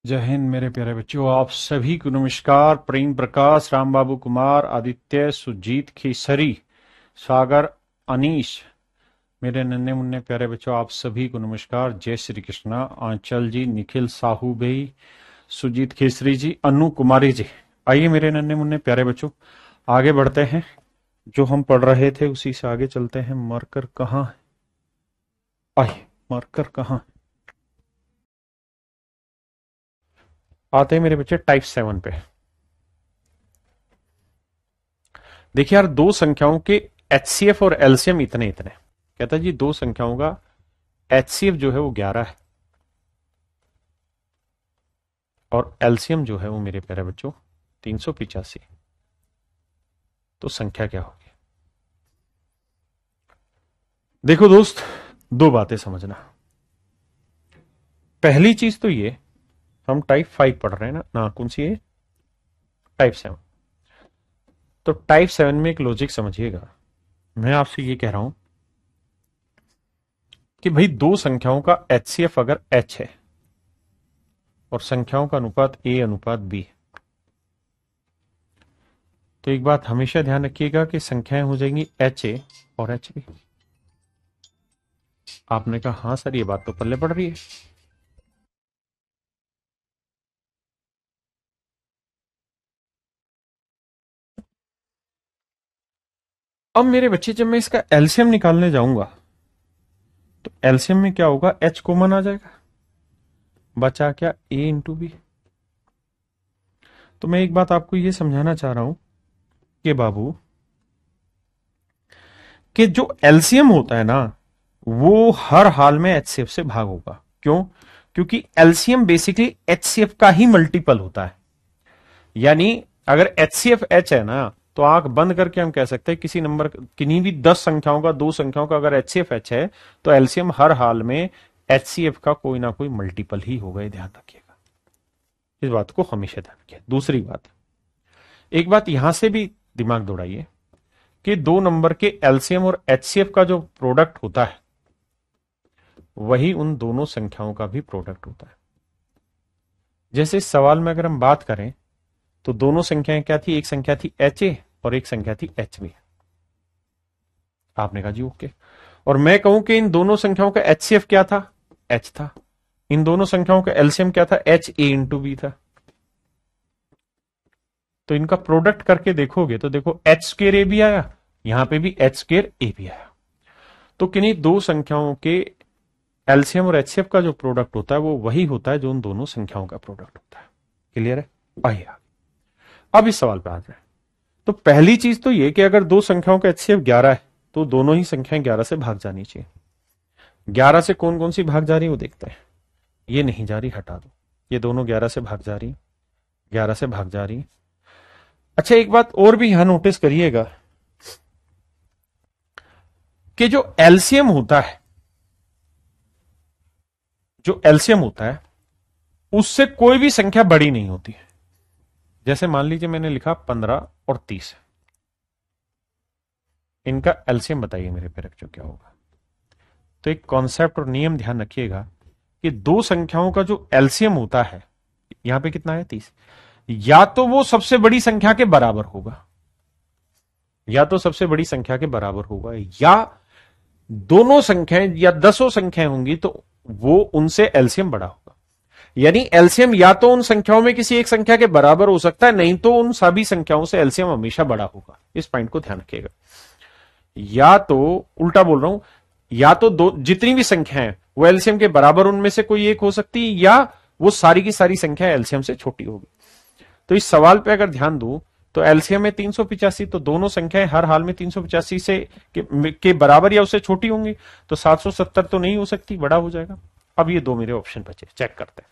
जय हिंद मेरे प्यारे बच्चों, आप सभी को नमस्कार। प्रेम प्रकाश, राम बाबू कुमार, आदित्य, सुजीत, खेसरी, सागर, अनीश, मेरे नन्हे मुन्ने प्यारे बच्चों, आप सभी को नमस्कार। जय श्री कृष्णा। आंचल जी, निखिल साहू भाई, सुजीत खेसरी जी, अनु कुमारी जी, आइए मेरे नन्हे मुन्ने प्यारे बच्चों, आगे बढ़ते हैं। जो हम पढ़ रहे थे उसी से आगे चलते हैं। मार्कर कहाँ है? आइए, मार्कर कहाँ है? आते हैं मेरे बच्चे टाइप 7 पे। देखिए यार, दो संख्याओं के एचसीएफ और एलसीएम इतने इतने। कहता है जी दो संख्याओं का एचसीएफ जो है वो 11 है और एलसीएम जो है वो मेरे प्यारे बच्चों 385। तो संख्या क्या होगी? देखो दोस्त, दो बातें समझना। पहली चीज तो ये, हम टाइप 5 पढ़ रहे हैं ना कौन सी है? टाइप 7। तो टाइप 7 में एक लॉजिक समझिएगा। मैं आपसे ये कह रहा हूं कि भाई दो संख्याओं का एचसीएफ अगर एच है और संख्याओं का अनुपात ए अनुपात बी है, तो एक बात हमेशा ध्यान रखिएगा कि संख्याएं हो जाएंगी एच ए और एच बी। आपने कहा हाँ सर, ये बात तो पल्ले पड़ रही है। अब मेरे बच्चे, जब मैं इसका एलसीएम निकालने जाऊंगा तो एलसीएम में क्या होगा? एच कॉमन आ जाएगा, बचा क्या? ए इंटू बी। तो मैं एक बात आपको ये समझाना चाह रहा हूं कि बाबू, कि जो एलसीएम होता है ना, वो हर हाल में एचसीएफ से भाग होगा। क्यों? क्योंकि एलसीएम बेसिकली एचसीएफ का ही मल्टीपल होता है। यानी अगर एचसीएफ एच है ना, तो आंख बंद करके हम कह सकते हैं किसी नंबर, किन्हीं भी 10 संख्याओं का, दो संख्याओं का अगर एचसीएफ एच है तो एलसीएम हर हाल में एचसीएफ का कोई ना कोई मल्टीपल ही होगा। ध्यान रखिएगा, इस बात को हमेशा ध्यान रखिए। दूसरी बात, एक बात यहां से भी दिमाग दौड़ाइए कि दो नंबर के एलसीएम और एचसीएफ का जो प्रोडक्ट होता है वही उन दोनों संख्याओं का भी प्रोडक्ट होता है। जैसे इस सवाल में अगर हम बात करें तो दोनों संख्याएं क्या थी? एक संख्या थी एच ए और एक संख्या थी एच बी। आपने कहा जी ओके। और मैं कहूं कि इन दोनों संख्याओं का एचसीएफ क्या था? एच था। इन दोनों संख्याओं का एलसीएम क्या था? एच ए इंटू बी था। तो इनका प्रोडक्ट करके देखोगे तो देखो एच स्केर ए भी आया, यहां पे भी एच स्केर ए भी आया। तो किन्हीं दो संख्याओं के एलसीएम और एचसीएफ का जो प्रोडक्ट होता है वो वही होता है जो उन दोनों संख्याओं का प्रोडक्ट होता है। क्लियर है? आइए अब इस सवाल पे आ जाए। तो पहली चीज तो ये कि अगर दो संख्याओं का एचसीएफ 11 है तो दोनों ही संख्याएं 11 से भाग जानी चाहिए। 11 से कौन कौन सी भाग जा रही है वो देखते हैं। ये नहीं जा रही, हटा दो। ये दोनों 11 से भाग जा रही, 11 से भाग जा रही। अच्छा, एक बात और भी यहां नोटिस करिएगा कि जो एलसीएम होता है, जो एलसीएम होता है उससे कोई भी संख्या बड़ी नहीं होती है। जैसे मान लीजिए मैंने लिखा 15 और 30, इनका एलसीएम बताइए मेरे पे बच्चों क्या होगा? तो एक कॉन्सेप्ट और नियम ध्यान रखिएगा कि दो संख्याओं का जो एलसीएम होता है, यहां पे कितना है? 30। या तो वो सबसे बड़ी संख्या के बराबर होगा, या तो सबसे बड़ी संख्या के बराबर होगा, या दोनों संख्याएं या दसों संख्याएं होंगी तो वो उनसे एलसीएम बड़ा होगा। यानी एलसीएम या तो उन संख्याओं में किसी एक संख्या के बराबर हो सकता है, नहीं तो उन सभी संख्याओं से एलसीएम हमेशा बड़ा होगा। इस पॉइंट को ध्यान रखिएगा। या तो, उल्टा बोल रहा हूं, या तो दो जितनी भी संख्या है वो एलसीएम के बराबर उनमें से कोई एक हो सकती है, या वो सारी की सारी संख्या एलसीएम से छोटी होगी। तो इस सवाल पे अगर ध्यान दूं तो एलसीएम में 385, तो दोनों संख्याएं हर हाल में 385 से के बराबर या उससे छोटी होंगी। तो 770 तो नहीं हो सकती, बड़ा हो जाएगा। अब ये दो मेरे ऑप्शन बचे, चेक करते हैं।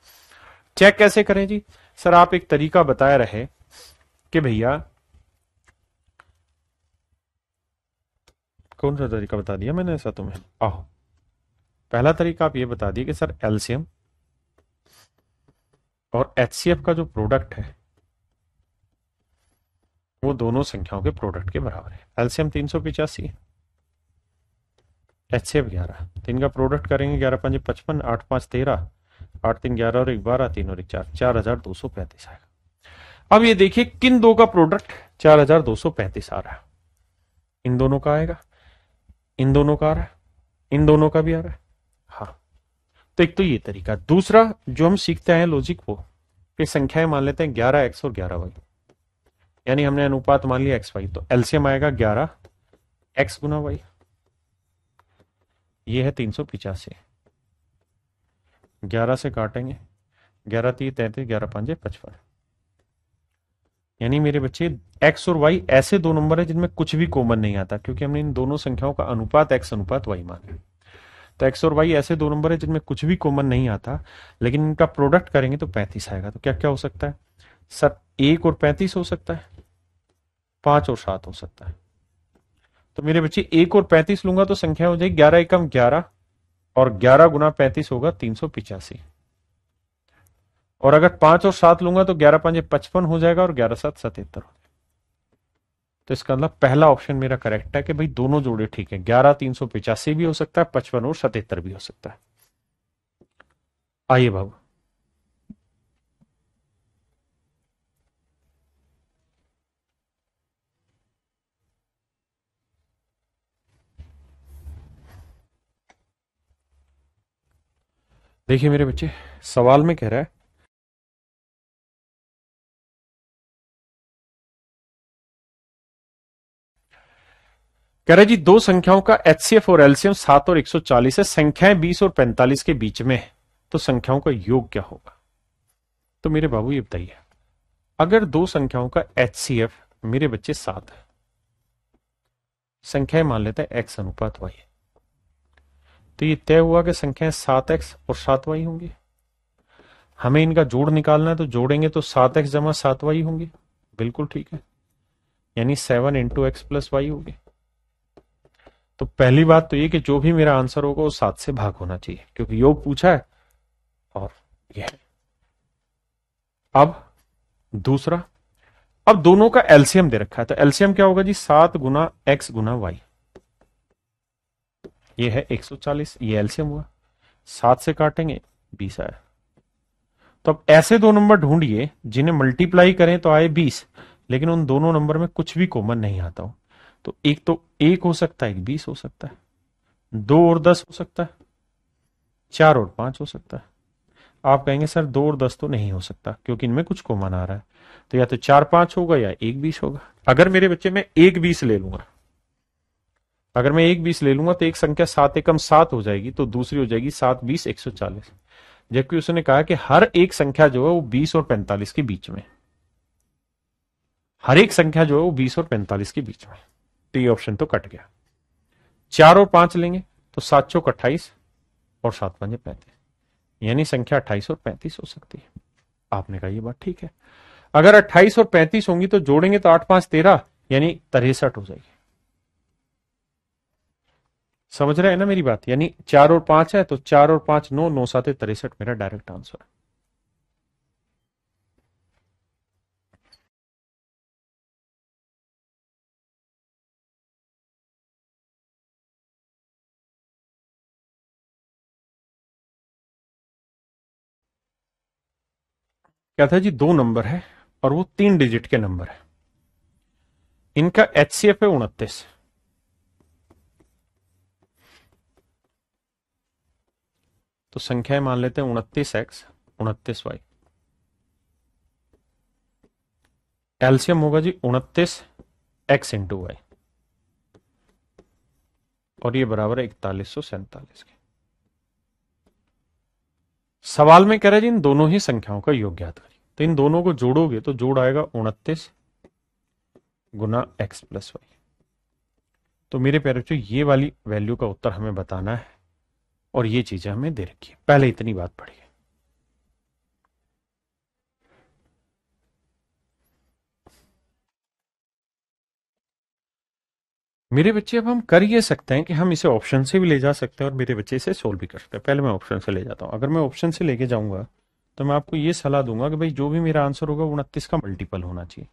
चेक कैसे करें जी? सर आप एक तरीका बताए रहे कि भैया, कौन सा तरीका बता दिया मैंने ऐसा तुम्हें? आहो, पहला तरीका आप ये बता दिए कि सर एलसीएम और एचसीएफ का जो प्रोडक्ट है वो दोनों संख्याओं के प्रोडक्ट के बराबर है। एलसीएम 385, एचसीएफ 11, तो इनका प्रोडक्ट करेंगे 11 5 55, 8 5 13, 8 3 11 और 1 12, 3 और 1 4, 4235 आएगा। अब ये देखिए किन दो का प्रोडक्ट 4235 आ रहा है। इन दोनों का आएगा, इन दोनों का आ रहा है, इन दोनों का भी आ रहा है। हाँ, तो एक तो ये तरीका। दूसरा जो हम सीखते हैं लॉजिक, वो फिर संख्याएं मान लेते हैं 11x और 11y, यानी हमने अनुपात मान लिया xy, तो एलसीएम आएगा 11x गुना y, ये है 385। 11 से काटेंगे, 11 3 33, 11 5 55, यानी मेरे बच्चे x और y ऐसे दो नंबर है जिनमें कुछ भी कॉमन नहीं आता, क्योंकि हमने इन दोनों संख्याओं का अनुपात x अनुपात y माना। तो x और y ऐसे दो नंबर है जिनमें कुछ भी कॉमन नहीं आता, लेकिन इनका प्रोडक्ट करेंगे तो 35 आएगा। तो क्या क्या हो सकता है सर? 1 और 35 हो सकता है, 5 और 7 हो सकता है। तो मेरे बच्चे 1 और 35 लूंगा तो संख्या हो जाएगी 11 एकम 11, और 11 गुना 35 होगा 385। और अगर 5 और 7 लूंगा तो 11 5 55 हो जाएगा, और 11 7 77 हो जाएगा। तो इसका मतलब पहला ऑप्शन मेरा करेक्ट है कि भाई दोनों जोड़े ठीक है। 11 385 भी हो सकता है, 55 और 77 भी हो सकता है। आइए बाबू, देखिए मेरे बच्चे, सवाल में कह रहा है जी दो संख्याओं का एचसीएफ और एलसीएम 7 और 140 है, संख्याएं 20 और 45 के बीच में है, तो संख्याओं का योग क्या होगा? तो मेरे बाबू ये बताइए, अगर दो संख्याओं का एचसीएफ मेरे बच्चे 7 है, संख्याएं मान लेते हैं x अनुपात y, तो ये तय हुआ कि संख्याएं 7x और 7y होंगी। हमें इनका जोड़ निकालना है, तो जोड़ेंगे तो 7x जमा 7y होंगे, बिल्कुल ठीक है, यानी 7 इंटू एक्स प्लस वाई होगी। तो पहली बात तो ये कि जो भी मेरा आंसर होगा वो 7 से भाग होना चाहिए, क्योंकि योग पूछा है और ये है। अब दूसरा, अब दोनों का एलसीएम दे रखा है, तो एलसीएम क्या होगा जी? 7 गुना एक्स गुना वाई, ये है 140, ये एलसीएम हुआ। 7 से काटेंगे 20 आया। तो अब ऐसे दो नंबर ढूंढिए जिन्हें मल्टीप्लाई करें तो आए 20, लेकिन उन दोनों नंबर में कुछ भी कॉमन नहीं आता हो। तो एक हो सकता है, एक 20 हो सकता है, 2 और 10 हो सकता है, 4 और 5 हो सकता है। आप कहेंगे सर 2 और 10 तो नहीं हो सकता क्योंकि इनमें कुछ कॉमन आ रहा है, तो या तो 4 5 होगा या 1 20 होगा। अगर मेरे बच्चे में 1 20 ले लूंगा, अगर मैं 1 20 ले लूंगा तो एक संख्या 7 एकम 7 हो जाएगी, तो दूसरी हो जाएगी 7 20 140, जबकि उसने कहा कि हर एक संख्या जो है वो 20 और 45 के बीच में, हर एक संख्या जो है वो 20 और 45 के बीच में। तो ये ऑप्शन तो कट गया। 4 और 5 लेंगे तो 7 चौक 28 और 7 5 35, यानी संख्या 28 और 35 हो सकती है। आपने कहा ये बात ठीक है। अगर 28 और 35 होंगी तो जोड़ेंगे तो 8 5 13, यानी 63 हो जाएगी। समझ रहे हैं ना मेरी बात? यानी 4 और 5 है तो 4 और 5 9, 9 7 63 मेरा डायरेक्ट आंसर है। क्या था जी? दो नंबर है और वो 3 डिजिट के नंबर है, इनका एचसीएफ है 29, तो संख्याएं मान लेते हैं 29x 29y, एलसीएम होगा जी 29x इंटू वाई, और ये बराबर है 4147 के। सवाल में कह रहा है जी इन दोनों ही संख्याओं का योग ज्ञात करिए, तो इन दोनों को जोड़ोगे तो जोड़ आएगा 29 गुना x प्लस वाई। तो मेरे प्यारे बच्चों ये वाली वैल्यू का उत्तर हमें बताना है, और ये चीजें हमें दे रखी है। पहले इतनी बात पढ़िए। मेरे बच्चे अब हम कर ये सकते हैं कि हम इसे ऑप्शन से भी ले जा सकते हैं और मेरे बच्चे इसे सोल्व भी कर सकते हैं। पहले मैं ऑप्शन से ले जाता हूं। अगर मैं ऑप्शन से लेके जाऊंगा तो मैं आपको ये सलाह दूंगा कि भाई जो भी मेरा आंसर होगा 29 का मल्टीपल होना चाहिए।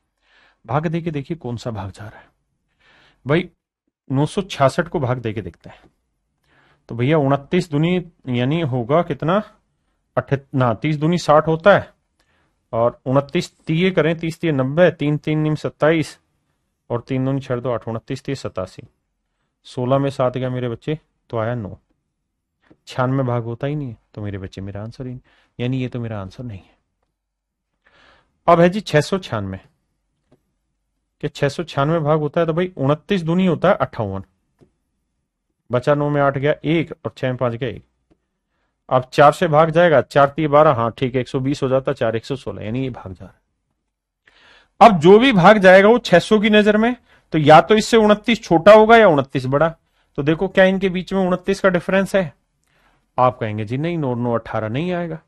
भाग दे के देखिए कौन सा भाग जा रहा है। भाई 966 को भाग दे के देखते हैं। तो भैया 29 दूनी यानी होगा कितना? ना 30 दूनी 60 होता है, और 29 तीये करें, 30 तीये 90, 3 3 निम 27, और 3 दूनी 6 2 8, 29 तीये 87, 16 में 7 गया मेरे बच्चे, तो आया 9। 96 भाग होता ही नहीं है, तो मेरे बच्चे मेरा आंसर ही नहीं, यानी ये तो मेरा आंसर नहीं है। अब है जी 696, कि 696 भाग होता है, तो भाई 29 दूनी होता है 58, बचा 9 में 8 गया 1, और 6 में 5 गया 1। अब 4 से भाग जाएगा, 4 3 12, हाँ ठीक है, 120 हो जाता, 4 116, यानी ये भाग जा रहा है। अब जो भी भाग जाएगा वो 600 की नजर में, तो या तो इससे 29 छोटा होगा या 29 बड़ा। तो देखो क्या इनके बीच में 29 का डिफरेंस है? आप कहेंगे जी नहीं, 9 9 18 नहीं आएगा।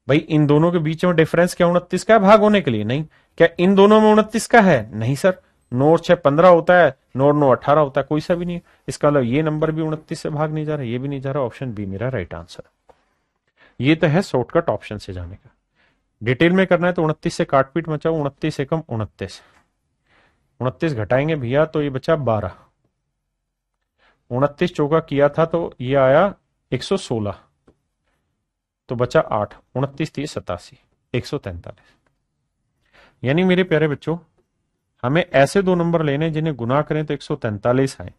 भाई इन दोनों के बीच में डिफरेंस क्या 29 का है भाग होने के लिए? नहीं। क्या इन दोनों में 29 का है? नहीं सर। 9 और 6 15 होता है, 9 और 9 18 होता है, कोई सा भी नहीं है। इसका मतलब ये नंबर भी 29 से भाग नहीं जा रहा, ये भी नहीं जा रहा। ऑप्शन बी मेरा राइट आंसर। ये तो है शॉर्टकट ऑप्शन से जाने का। डिटेल में करना है तो 29 से काट पीट मचाओ, 29 से कम 29, 29 घटाएंगे भैया तो ये बचा 12, 29 चौका किया था तो ये आया 116, तो बचा 8, 29 30 87, 143। यानी मेरे प्यारे बच्चों, हमें ऐसे दो नंबर लेने जिन्हें गुना करें तो 143 आए,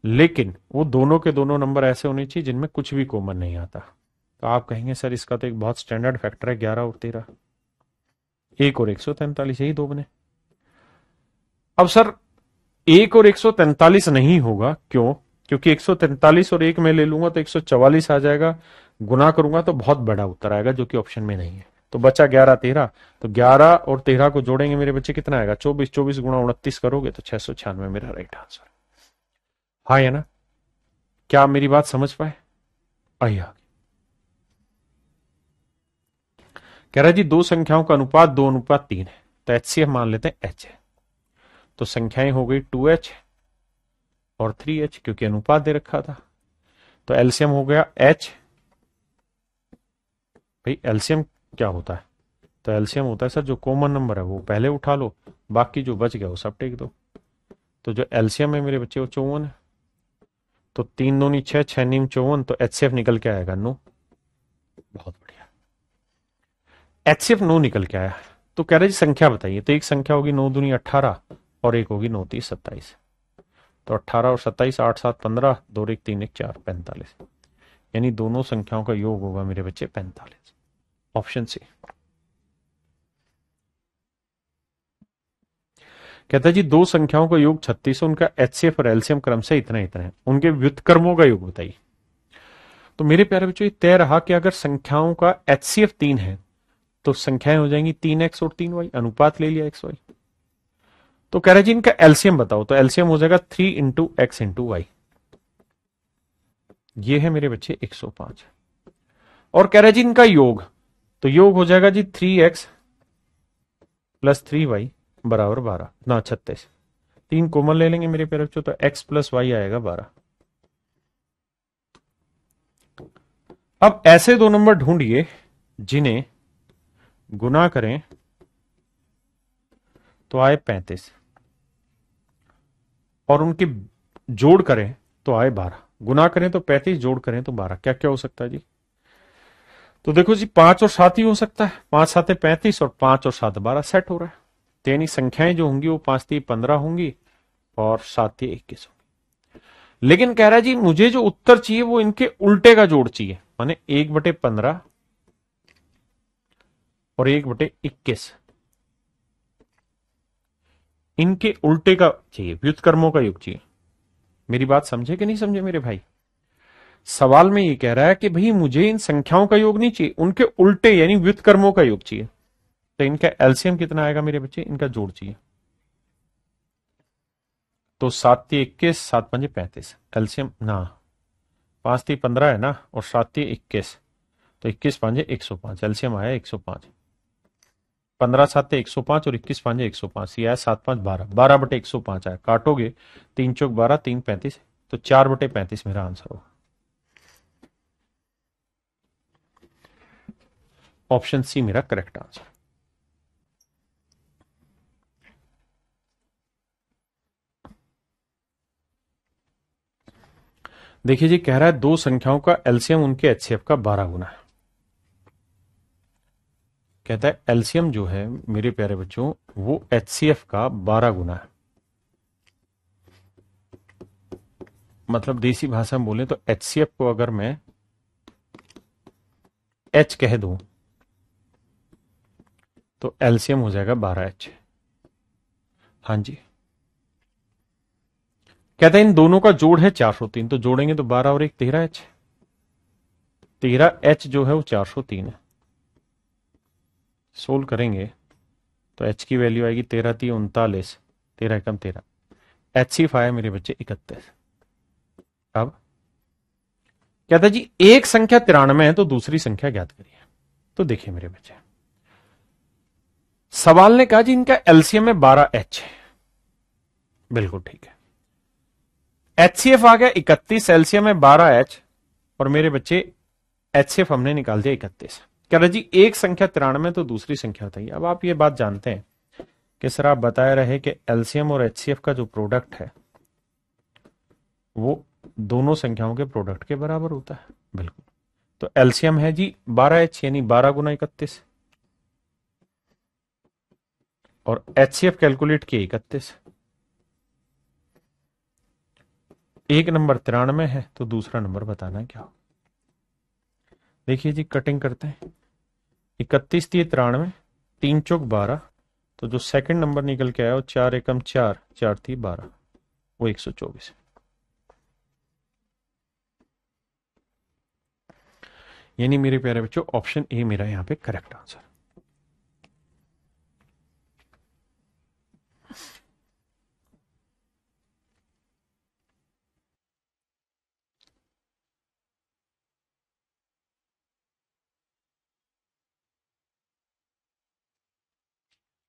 लेकिन वो दोनों के दोनों नंबर ऐसे होने चाहिए जिनमें कुछ भी कॉमन नहीं आता। तो आप कहेंगे सर इसका तो एक बहुत स्टैंडर्ड फैक्टर है 11 और 13, 1 और 143, यही दो बने। अब सर 1 और 143 नहीं होगा, क्यों? क्योंकि 143 और 1 में ले लूंगा तो 144 आ जाएगा, गुना करूंगा तो बहुत बड़ा उत्तर आएगा जो कि ऑप्शन में नहीं है। तो बचा 11 13, तो 11 और 13 को जोड़ेंगे मेरे बच्चे कितना आएगा? 24, 24 गुणा 29 करोगे तो 696 मेरा राइट आंसर। हाँ या ना? क्या आप मेरी बात समझ पाए? आइए कह रहा है जी दो संख्याओं का अनुपात 2:3 है, तो HCF मान लेते हैं H है। तो संख्याएं हो गई 2H और 3H, क्योंकि अनुपात दे रखा था। तो एलसीएम हो गया H। भाई एलसीएम क्या होता है? तो एलसीएम होता है सर जो कॉमन नंबर है वो पहले उठा लो, बाकी जो बच गया वो सब टेक दो। तो जो एलसीएम है मेरे बच्चे वो 54 है। तो 3 दूनी 6, 6 नीम 54, तो HCF निकल के आएगा 9। बहुत बढ़िया, HCF 9 निकल के आया। तो कह रहे जी संख्या बताइए, तो एक संख्या होगी 9 दूनी 18 और एक होगी 9 30 27। तो 18 और 27, 8 7 15, 2 1 3 1 4 45, यानी दोनों संख्याओं का योग होगा मेरे बच्चे 45। Option C. कहता है जी दो संख्याओं का योग 36 है, उनका HCF और एलसीएम क्रम से इतना इतना है, उनके व्युत्क्रमों का योग बताइए। तो मेरे प्यारे बच्चों ये तय रहा कि अगर संख्याओं का HCF 3 है तो संख्याएं हो जाएंगी 3x और 3y, अनुपात ले लिया XY। तो कह रहे जी इनका एलसीएम बताओ, तो एलसीएम हो जाएगा 3 इंटू एक्स इंटू वाई, ये है मेरे बच्चे 105। और कह रहे जी इनका योग, तो योग हो जाएगा जी 3x प्लस 3y बराबर 12 ना 36। 3 कॉमन ले लेंगे मेरे प्यारे बच्चों, तो x प्लस वाई आएगा 12। अब ऐसे दो नंबर ढूंढिए जिन्हें गुना करें तो आए 35 और उनके जोड़ करें तो आए 12। गुना करें तो 35, जोड़ करें तो 12। क्या क्या हो सकता है जी? तो देखो जी 5 और 7 ही हो सकता है, 5 7 35 और 5 और 7 12 सेट हो रहा है। तो यानी संख्याएं जो होंगी वो 5 3 15 होंगी और 7 3 21 होंगी। लेकिन कह रहा है जी मुझे जो उत्तर चाहिए वो इनके उल्टे का जोड़ चाहिए, माने 1/15 और 1/21, इनके उल्टे का चाहिए, व्युत्क्रमों का योग चाहिए। मेरी बात समझे कि नहीं समझे मेरे भाई? सवाल में ये कह रहा है कि भाई मुझे इन संख्याओं का योग नहीं चाहिए, उनके उल्टे यानी व्युत्क्रमों का योग चाहिए। तो इनका एलसीएम कितना आएगा मेरे बच्चे? इनका जोड़ चाहिए। तो 7 3 21, 7 5 35, एलसीएम ना 5 3 15 है ना, और 7 3 21, तो 21 5 105, एलसीएम आया 105। 15 7 105 और 21 5 105, ये आया 7 5 12, 12/105 आया। काटोगे 3 चौक 12, 3 35, तो 4/35 मेरा आंसर होगा। ऑप्शन सी मेरा करेक्ट आंसर। देखिए जी, कह रहा है दो संख्याओं का एलसीएम उनके एचसीएफ का 12 गुना है। कहता है एलसीएम जो है मेरे प्यारे बच्चों वो एचसीएफ का 12 गुना है। मतलब देसी भाषा में बोले तो एचसीएफ को अगर मैं एच कह दूं तो एलसीएम हो जाएगा 12H। हाँ जी, कहता है इन दोनों का जोड़ है 403, तो जोड़ेंगे तो 12 और 1 13H। 13H जो है वो 403 है। सोल्व करेंगे तो H की वैल्यू आएगी 13 3 39, 13 एकम 13। HCF आया मेरे बच्चे 31। अब कहता है जी एक संख्या 93 है तो दूसरी संख्या ज्ञात करिए। तो देखिए मेरे बच्चे, सवाल ने कहा जी इनका एलसीएम में 12H है, बिल्कुल ठीक है। एचसीएफ आ गया 31, एलसीएम में 12H, और मेरे बच्चे एचसीएफ हमने निकाल दिया 31। कह रहा जी एक संख्या 93 तो दूसरी संख्या बताइए। अब आप ये बात जानते हैं कि सर आप बताए रहे कि एलसीएम और एचसीएफ का जो प्रोडक्ट है वो दोनों संख्याओं के प्रोडक्ट के बराबर होता है, बिल्कुल। तो एलसीएम है जी 12H यानी 12 गुना 31, और एचसीएफ कैलकुलेट किए 31। एक नंबर 93 है तो दूसरा नंबर बताना क्या हो। देखिए जी कटिंग करते हैं, 31 थी 93, 3 चौक 12, तो जो सेकंड नंबर निकल के आया वो 4 एकम 4, 4 थी 12, वो 124। यानी मेरे प्यारे बच्चों ऑप्शन ए मेरा यहां पे करेक्ट आंसर।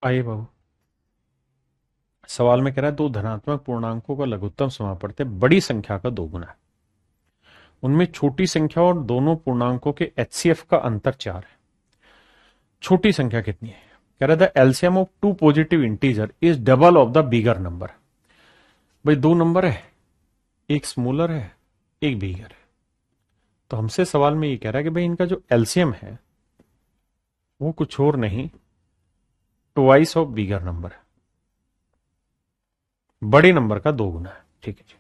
आइए बाबू, सवाल में कह रहा है दो धनात्मक पूर्णांकों का लघुत्तम समापवर्त बड़ी संख्या का 2 गुना है। उनमें छोटी संख्या और दोनों पूर्णांकों के एचसीएफ का अंतर 4 है। छोटी संख्या कितनी है? कह रहा था LCM of two positive integer is double of the bigger number. भाई दो नंबर है, एक स्मॉलर है एक बिगर है, तो हमसे सवाल में ये कह रहा है कि भाई इनका जो एलसीएम है वो कुछ और नहीं, ट्वाइस ऑफ बिगर नंबर है, बड़े नंबर का 2 गुना है। ठीक है जी।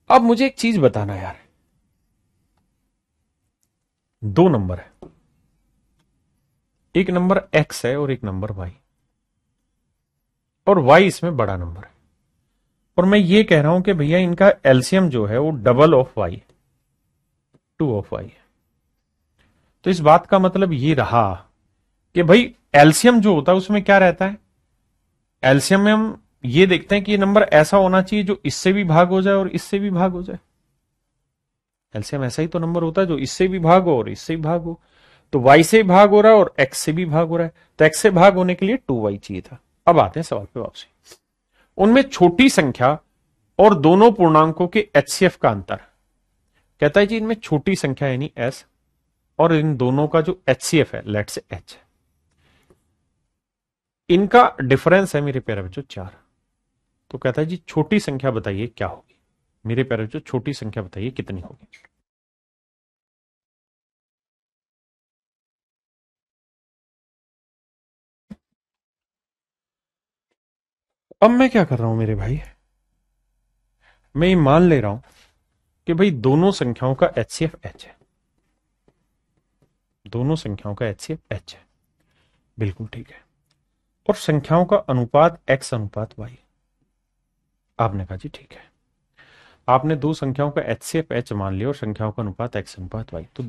अब मुझे एक चीज बताना यार, दो नंबर है, एक नंबर एक्स है और एक नंबर वाई, और वाई इसमें बड़ा नंबर है, और मैं ये कह रहा हूं कि भैया इनका एलसीएम जो है वो double of y, 2 of y है। तो इस बात का मतलब ये रहा कि भाई एलसीएम जो होता है उसमें क्या रहता है, एलसीएम में हम ये देखते हैं कि ये नंबर ऐसा होना चाहिए जो इससे भी भाग हो जाए और इससे भी भाग हो जाए। एलसीएम ऐसा ही तो नंबर होता है जो इससे भी भाग हो और इससे भी भाग हो। तो वाई से भाग हो रहा है और एक्स से भी भाग हो रहा है, तो एक्स से भाग होने के लिए 2y चाहिए था। अब आते हैं सवाल पे वापसी। उनमें छोटी संख्या और दोनों पूर्णांकों के एचसीएफ का अंतर। कहता है जी इनमें छोटी संख्या यानी एस और इन दोनों का जो एचसीएफ है लेट से एच है, इनका डिफरेंस है मेरे प्यारे बच्चों 4। तो कहता है जी छोटी संख्या बताइए क्या होगी। मेरे प्यारे बच्चों छोटी संख्या बताइए कितनी होगी। अब मैं क्या कर रहा हूं मेरे भाई, मैं ये मान ले रहा हूं कि भाई दोनों संख्याओं का एचसीएफ एच है, दोनों संख्याओं का एचसीएफ एच है, बिल्कुल ठीक है, और संख्याओं का अनुपात एक्स अनुपात वाई। आपने कहा जी ठीक है, आपने दो संख्याओं का एचसीएफ एच मान लिया और संख्याओं का अनुपात एक्स अनुपात वाई। तो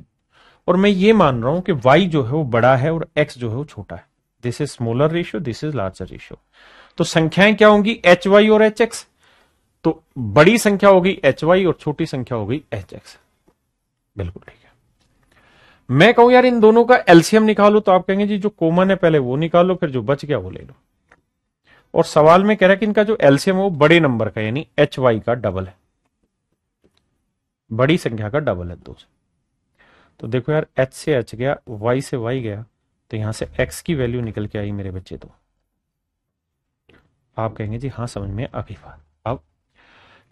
और मैं ये मान रहा हूं कि वाई जो है वो बड़ा है और एक्स जो है वो छोटा है। This is smaller ratio, this is larger ratio. तो संख्याएं क्या होंगी, एच वाई और एच एक्स। तो बड़ी संख्या होगी एच वाई और छोटी संख्या होगी एच एक्स, बिल्कुल ठीक है। मैं कहूं यार इन दोनों का एलसीएम निकालो, तो आप कहेंगे जी जो कॉमन है पहले वो निकालो, फिर जो बच गया वो ले लो। और सवाल में कह रहा है कि इनका जो एलसीएम है वो बड़े नंबर का यानी एच वाई का डबल है, बड़ी संख्या का डबल है 2 से। तो देखो यार एच से एच गया, वाई से वाई गया, तो यहां से एक्स की वैल्यू निकल के आई मेरे बच्चे। तो आप कहेंगे जी हाँ समझ में आ गई बात। अब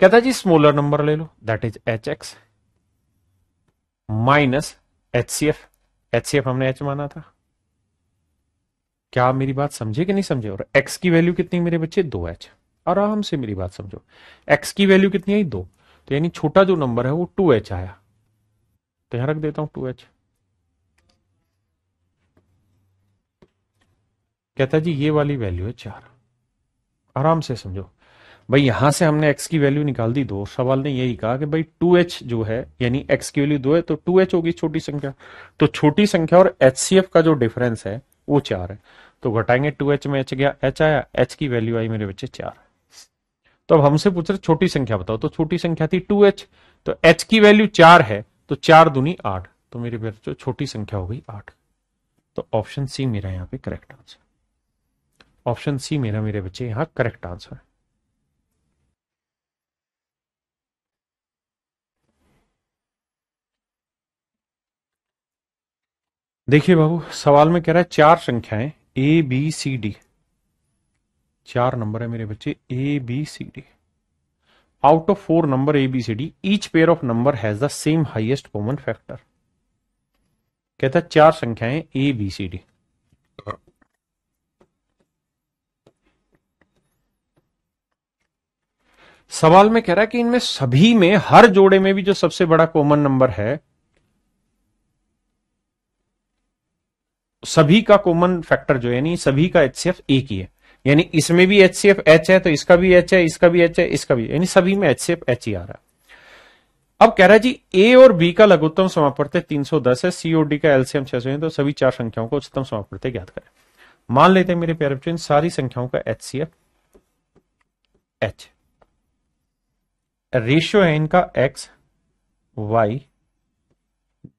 कहता है जी स्मॉलर नंबर ले लो, that is H X minus H C F. H C F हमने एच माना था। क्या आप मेरी बात समझे कि नहीं समझे? और एक्स की वैल्यू कितनी मेरे बच्चे? 2h। आराम से मेरी बात समझो, एक्स की वैल्यू कितनी आई? 2। तो यानी छोटा जो नंबर है वो 2h आया। तो यहां रख देता हूं 2h। कहता है जी ये वाली वैल्यू है 4। आराम से समझो भाई, यहां से हमने x की वैल्यू निकाल दी 2। सवाल ने यही कहा कि भाई 2h जो है, यानी x की वैल्यू 2 है तो 2h होगी छोटी संख्या। तो छोटी संख्या और HCF का जो डिफरेंस है वो 4 है। तो घटाएंगे 2h में h गया, h आया, h की वैल्यू आई मेरे बच्चे 4। तो अब हमसे पूछ रहे छोटी संख्या बताओ, तो छोटी संख्या थी 2h, तो h की वैल्यू 4 है, तो 4 दूनी 8। तो मेरे बच्चों छोटी संख्या हो गई 8। तो ऑप्शन सी मेरा यहां पे करेक्ट आंसर। ऑप्शन सी मेरा मेरे बच्चे यहां करेक्ट आंसर है। देखिए बाबू, सवाल में कह रहा है 4 संख्याएं A B C D, 4 number है मेरे बच्चे A B C D. Out of 4 number A B C D, each pair of number has the same highest common factor. कहता है 4 संख्याएं ए बी सी डी, सवाल में कह रहा है कि इनमें सभी में, हर जोड़े में भी जो सबसे बड़ा कॉमन नंबर है, सभी का कॉमन फैक्टर जो है, यानी सभी का एचसीएफ एक ही है। यानी इसमें भी एचसीएफ एच है, तो इसका भी एच है, इसका भी एच है, इसका भी, यानी सभी में एचसीएफ एच ही आ रहा है। अब कह रहा है जी ए और बी का लघुत्तम समापवर्त्य 310 है, सी और डी का एलसीएम 600 है, तो सभी 4 संख्याओं को उच्चतम समापवर्त्य ज्ञात करें। मान लेते हैं मेरे प्यारे बच्चों इन सारी संख्याओं का एचसीएफ एच, रेशियो है इनका एक्स वाई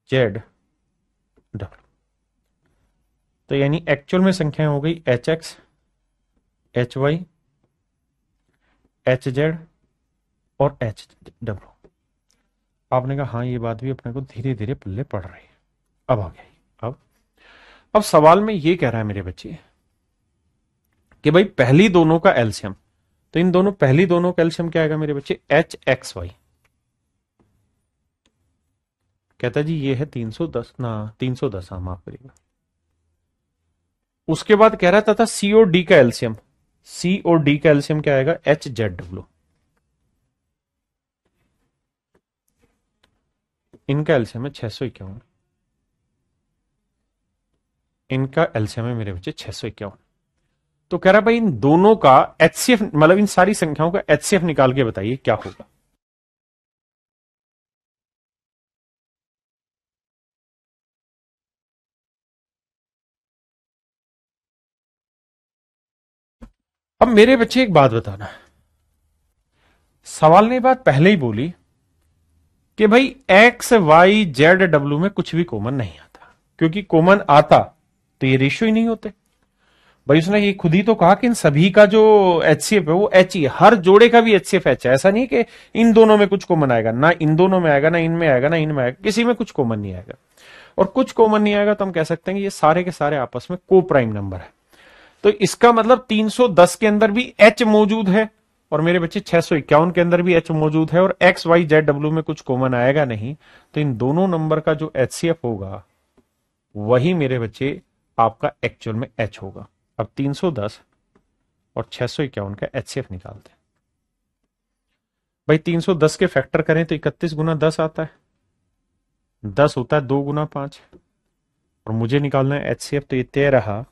जेड डब्ल्यू। तो यानी एक्चुअल में संख्याएं हो गई h x, h y, h z और एच डब्ल्यू। आपने कहा हाँ ये बात भी अपने को धीरे धीरे पल्ले पड़ रही है। अब आ गया। अब सवाल में ये कह रहा है मेरे बच्चे कि भाई पहली दोनों का एलसीएम, तो इन दोनों पहली दोनों का एलसीएम क्या आएगा मेरे बच्चे? H x y. कहता जी ये है 310 ना, 310, हाँ माफ करिएगा। उसके बाद कह रहा था सी और डी का एलसीएम, सी और डी का एलसीएम क्या आएगा? H Z W. इनका एलसीएम है 651, इनका एलसीएम है मेरे बच्चे 651। तो कह रहा भाई इन दोनों का एचसीएफ, मतलब इन सारी संख्याओं का एचसीएफ निकाल के बताइए क्या होगा। अब मेरे बच्चे एक बात बताना, सवाल ने बात पहले ही बोली कि भाई एक्स वाई जेड डब्ल्यू में कुछ भी कॉमन नहीं आता, क्योंकि कॉमन आता तो ये रेशियो ही नहीं होते। भाई उसने ये खुद ही तो कहा कि इन सभी का जो एचसीएफ है वो एच ही है, हर जोड़े का भी एचसीएफ एच है। ऐसा नहीं कि इन दोनों में कुछ कॉमन आएगा, ना इन दोनों में आएगा, ना इनमें आएगा, ना इनमें आएगा, किसी में कुछ कॉमन नहीं आएगा। और कुछ कॉमन नहीं आएगा तो हम कह सकते हैं कि ये सारे के सारे आपस में को प्राइम नंबर है। तो इसका मतलब 310 के अंदर भी एच मौजूद है, और मेरे बच्चे 651 के अंदर भी एच मौजूद है, और एक्स वाई जेड डब्ल्यू में कुछ कॉमन आएगा नहीं। तो इन दोनों नंबर का जो एचसीएफ होगा वही मेरे बच्चे आपका एक्चुअल में एच होगा। अब 310 और 651 का एचसीएफ निकालते हैं। भाई 310 के फैक्टर करें तो 31 गुना 10 आता है, 10 होता है 2 गुना 5, और मुझे निकालना है एचसीएफ। तो ये तय रहा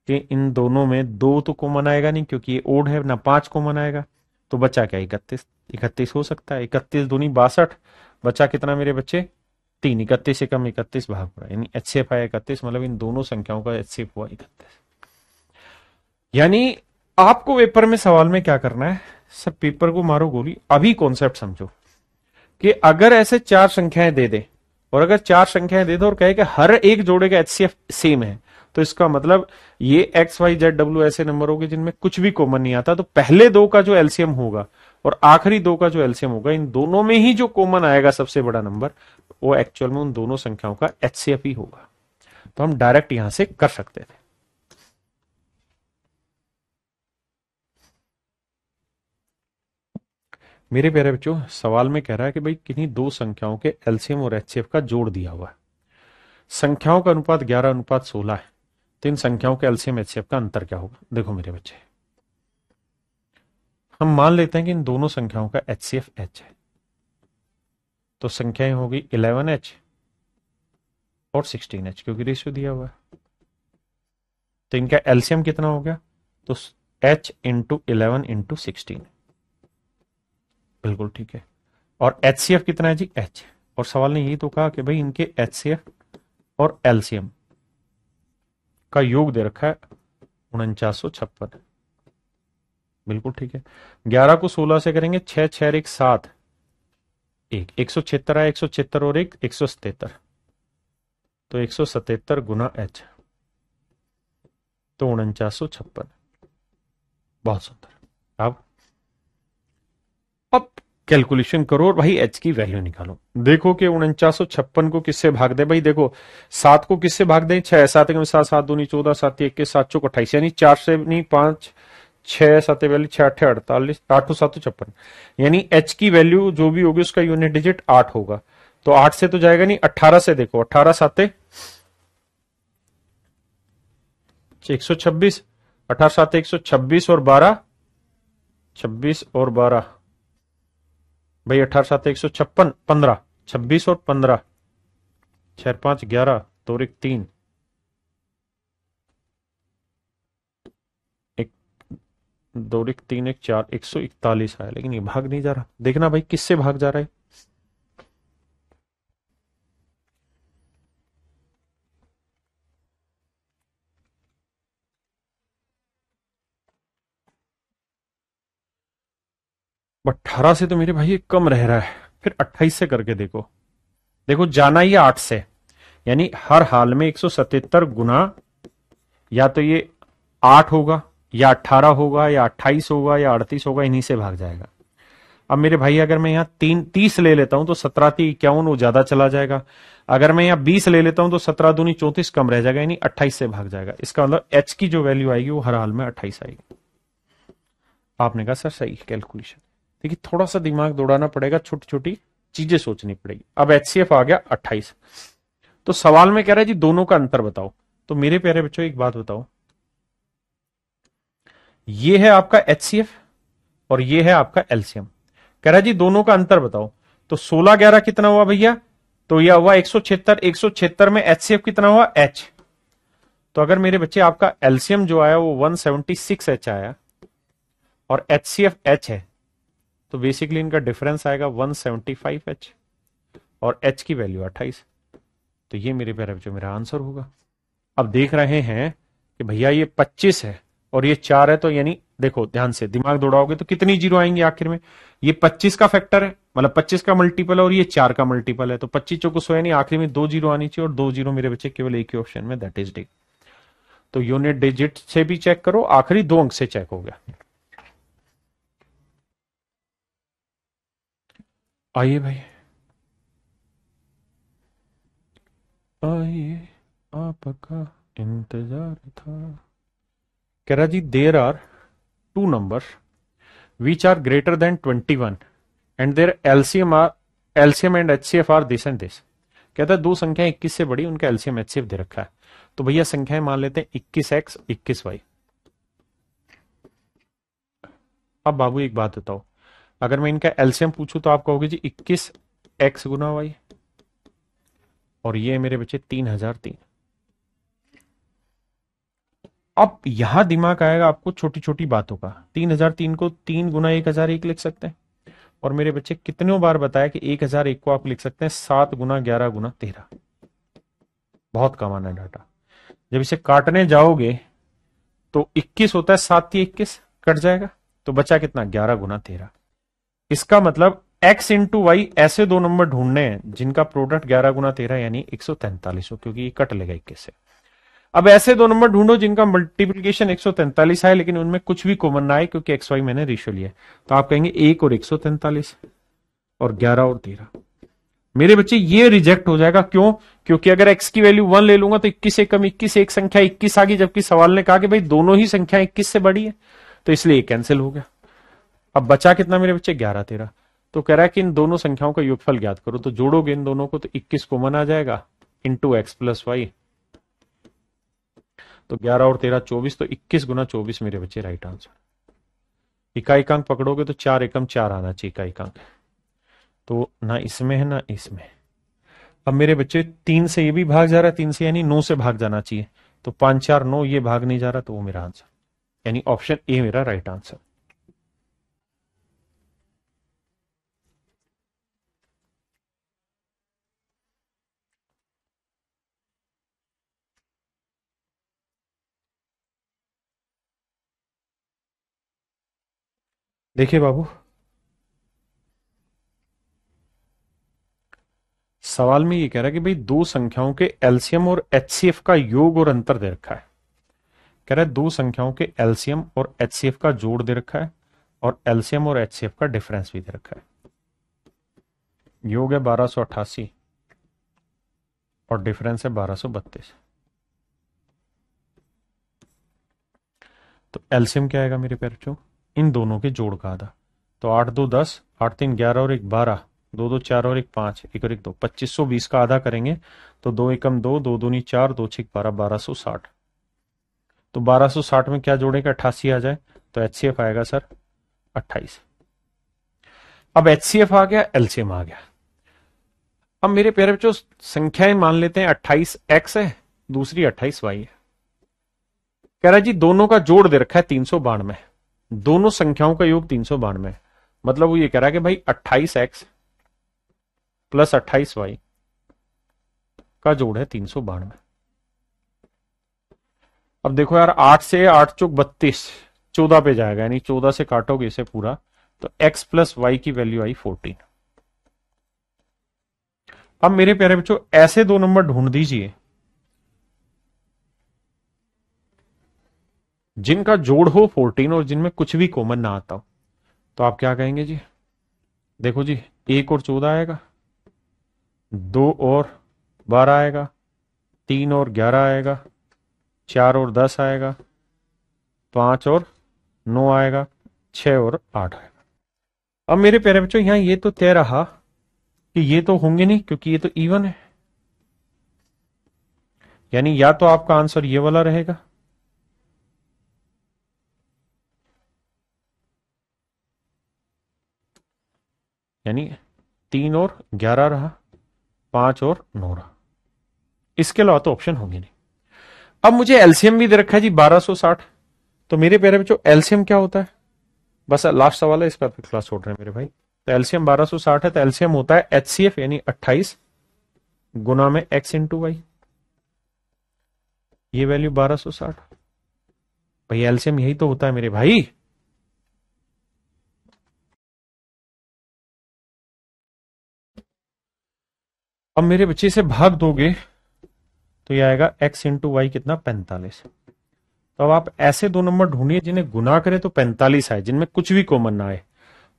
कि इन दोनों में 2 तो कॉमन आएगा नहीं, क्योंकि ये ओड है ना, 5 कॉमन आएगा। तो बचा क्या? 31। 31 हो सकता है, 31 दूनी 62, बचा कितना मेरे बच्चे? 3। 31 से कम 31 भाग पड़ा, यानी एचसीएफ आया 31, मतलब इन दोनों संख्याओं का एचसीएफ हुआ 31। यानी आपको पेपर में सवाल में क्या करना है, सब पेपर को मारो गोली, अभी कॉन्सेप्ट समझो कि अगर ऐसे 4 संख्याएं दे दे, और अगर 4 संख्याएं दे दो और कहे कि हर एक जोड़े का एचसीएफ सेम है, तो इसका मतलब ये एक्स वाई जेड डब्ल्यू ऐसे नंबर होंगे जिनमें कुछ भी कॉमन नहीं आता। तो पहले 2 का जो एलसीएम होगा और आखिरी 2 का जो एलसीएम होगा, इन दोनों में ही जो कॉमन आएगा सबसे बड़ा नंबर, वो एक्चुअल में उन दोनों संख्याओं का एचसीएफ ही होगा। तो हम डायरेक्ट यहां से कर सकते थे। मेरे प्यारे बच्चों, सवाल में कह रहा है कि भाई किन्हीं दो संख्याओं के एलसीएम और एचसीएफ का जोड़ दिया हुआ है। संख्याओं का अनुपात 11:16 है, तो इन संख्याओं के एलसीएम एचसीएफ का अंतर क्या होगा? देखो मेरे बच्चे, हम मान लेते हैं कि इन दोनों संख्याओं का एचसीएफ एच है, तो संख्याएं होगी 11h और 16h, क्योंकि रेशियो दिया हुआ है। तो इनका एलसीएम कितना हो गया? तो h इंटू 11 इंटू 16, बिल्कुल ठीक है। और एचसीएफ कितना है जी? h। और सवाल ने यही तो कहा कि भाई इनके एचसीएफ और एलसीएम का योग दे रखा है 4956, बिल्कुल ठीक है। 11 को 16 से करेंगे, 6 6 1 7, 176 आया, 176 और 1 177, तो 177 गुना h, तो 4956। बहुत सुंदर। अब कैलकुलेशन करो और भाई h की वैल्यू निकालो। देखो कि 4956 को किससे भाग दे? भाई देखो, 7 को किससे भाग दे? 6, 7 के 7, 7 दूनी 14, 7 21, 7 चौक 28, यानी 4 से नहीं 5, 6 7 वैल्यू 6 8 48, 8 7 56, यानी h की वैल्यू जो भी होगी उसका यूनिट डिजिट 8 होगा। तो 8 से तो जाएगा नहीं, 18 से देखो, 18 7 126, 18 7 126 और 12 26 और 12, भाई 18 7 156, 15, 26 और 15, 6 5 11, 2 1 3, 2 1 3 1 4, 141 आया, लेकिन ये भाग नहीं जा रहा। देखना भाई किससे भाग जा रहा है। बट 18 से तो मेरे भाई ये कम रह रहा है, फिर 28 से करके देखो। देखो जाना ही 8 से, यानी हर हाल में 177 गुना या तो ये 8 होगा या 18 होगा या 28 होगा या 38 होगा, इन्हीं से भाग जाएगा। अब मेरे भाई अगर मैं यहाँ 30 ले लेता हूं तो 17 3 51 वो ज्यादा चला जाएगा। अगर मैं यहाँ 20 ले लेता हूं तो 17 दूनी 34 कम रह जाएगा, यानी 28 से भाग जाएगा। इसका मतलब एच की जो वैल्यू आएगी वो हर हाल में 28 आएगी। आपने कहा सर सही कैलकुलेशन। देखिए थोड़ा सा दिमाग दौड़ाना पड़ेगा, छोटी छोटी चीजें सोचनी पड़ेगी। अब एचसीएफ आ गया 28, तो सवाल में कह रहा है जी दोनों का अंतर बताओ। तो मेरे प्यारे बच्चों एक बात बताओ, ये है आपका एचसीएफ और ये है आपका एलसीएम। कह रहा है जी दोनों का अंतर बताओ। तो 16 11 कितना हुआ भैया? तो यह हुआ 176। 176 में एचसीएफ कितना हुआ? एच। तो अगर मेरे बच्चे आपका एलसीएम जो आया वो 176 एच आया और एचसीएफ एच है, तो बेसिकली इनका डिफरेंस आएगा 175 एच और एच की वैल्यू 28। तो ये मेरे प्यारे बच्चों मेरा आंसर होगा। अब देख रहे हैं कि भैया ये 25 है और ये 4 है, तो यानी देखो ध्यान से दिमाग दौड़ाओगे तो कितनी जीरो आएंगे आखिर में? ये 25 का फैक्टर है, मतलब 25 का मल्टीपल है, और ये 4 का मल्टीपल है, तो 25 चौको 100, यानी आखिर में 2 जीरो आनी चाहिए, और 2 जीरो मेरे बच्चे केवल एक ही ऑप्शन में, दैट इज डी। तो यूनिट डिजिट से भी चेक करो, आखिरी 2 अंक से चेक हो गया। आइए भाई, आइए आपका इंतजार था। कह रहा जी there are 2 numbers which are greater than 21 and their LCM and HCF are this and this। कहता है दो संख्याएं 21 से बड़ी, उनका LCM HCF दे रखा है। तो भैया संख्याएं मान लेते हैं 21x 21y। अब बाबू एक बात बताओ, अगर मैं इनका LCM पूछूं तो आप कहोगे जी 21x गुना y, और ये मेरे बच्चे 3003। अब यहां दिमाग आएगा आपको छोटी छोटी बातों का। 3003 को 3 गुना 1001 लिख सकते हैं, और मेरे बच्चे कितनों बार बताया कि 1001 को आप लिख सकते हैं 7 गुना 11 गुना 13। बहुत कम आना डाटा। जब इसे काटने जाओगे तो 21 होता है, 7 21 कट जाएगा, तो बचा कितना? 11 गुना 13। इसका मतलब x इंटू वाई ऐसे दो नंबर ढूंढने हैं जिनका प्रोडक्ट 11 गुना 13 यानी 143 हो, क्योंकि ये कट लेगा 21 से। अब ऐसे दो नंबर ढूंढो जिनका मल्टीप्लीकेशन 143 है लेकिन उनमें कुछ भी कॉमन ना आए, क्योंकि एक्स वाई मैंने रेशियो लिया है। तो आप कहेंगे 1 और 143 और 11 और 13। मेरे बच्चे ये रिजेक्ट हो जाएगा, क्यों? क्योंकि अगर x की वैल्यू 1 ले लूंगा तो 21 से कम 21, एक संख्या 21 आ गई, जबकि सवाल ने कहा कि भाई दोनों ही संख्या 21 से बड़ी है, तो इसलिए कैंसिल हो गया। अब बचा कितना मेरे बच्चे? 11 13। तो कह रहा है कि इन दोनों संख्याओं का योगफल ज्ञात करो, तो जोड़ोगे इन दोनों को तो 21 कॉमन आ जाएगा इंटू एक्स प्लस वाई, तो 11 और 13 24, तो 21 गुना 24 मेरे बच्चे राइट आंसर। इकाइकांक पकड़ोगे तो 4 एकम 4 आना चाहिए इकाइकांक, तो ना इसमें है ना इसमें। अब मेरे बच्चे 3 से ये भी भाग जा रहा है, 3 से यानी 9 से भाग जाना चाहिए, तो 5 4 9 ये भाग नहीं जा रहा, तो वो मेरा आंसर, यानी ऑप्शन ए मेरा राइट आंसर। देखिए बाबू, सवाल में ये कह रहा है कि भाई दो संख्याओं के एलसीएम और एचसीएफ का योग और अंतर दे रखा है। कह रहा है दो संख्याओं के एलसीएम और एचसीएफ का जोड़ दे रखा है और एलसीएम और एचसीएफ का डिफरेंस भी दे रखा है। योग है 1288 और डिफरेंस है 1232। तो एलसीएम क्या आएगा मेरे बच्चों, इन दोनों के जोड़ का आधा, तो 8 2 10, 8 3 11 और 1 12, 2 2 4 और 1 5, 1 और 1 2, 2520 का आधा करेंगे तो 2 एकम 2, 2 दूनी 4, 2 6 12, 1260। तो 1260 में क्या जोड़ेगा, 88 आ जाए, तो एचसीएफ आएगा सर 28। अब एचसीएफ आ गया, एलसीएम आ गया। अब मेरे प्यारे बच्चों संख्याएं मान लेते हैं 28x है, दूसरी 28y है। कह रहा है जी दोनों का जोड़ दे रखा है 392, दोनों संख्याओं का योग 392 है, मतलब वो ये कह रहा है कि भाई 28x प्लस 28y का जोड़ है 392। अब देखो यार 8 से 8 चौक 32, 14 पे जाएगा, यानी 14 से काटोगे इसे पूरा, तो x प्लस वाई की वैल्यू आई 14। अब मेरे प्यारे बच्चों ऐसे दो नंबर ढूंढ दीजिए जिनका जोड़ हो 14 और जिनमें कुछ भी कॉमन ना आता हो। तो आप क्या कहेंगे जी, देखो जी 1 और 14 आएगा, 2 और 12 आएगा, 3 और 11 आएगा, 4 और 10 आएगा, 5 और 9 आएगा, 6 और 8 आएगा। अब मेरे प्यारे बच्चों यहां ये तो तय रहा कि ये तो होंगे नहीं क्योंकि ये तो इवन है, यानी या तो आपका आंसर ये वाला रहेगा यानी 3 और 11 रहा, 5 और 9 रहा, इसके अलावा तो ऑप्शन होंगे नहीं। अब मुझे एलसीएम भी दे रखा है जी 1260, तो मेरे प्यारे बच्चों एलसीएम क्या होता है, बस लास्ट सवाल है इसका, फिर क्लास छोड़ रहे हैं मेरे भाई। तो एलसीएम 1260 है, तो एलसीएम होता है एचसीएफ यानी 28 गुना में एक्स इंटू वाई, ये वैल्यू 1260। भाई एलसीएम यही तो होता है मेरे भाई। अब मेरे बच्चे से भाग दोगे तो ये आएगा x इंटू वाई कितना 45। तो अब आप ऐसे दो नंबर ढूंढिए जिन्हें गुना करें तो 45 आए, जिनमें कुछ भी कॉमन ना आए,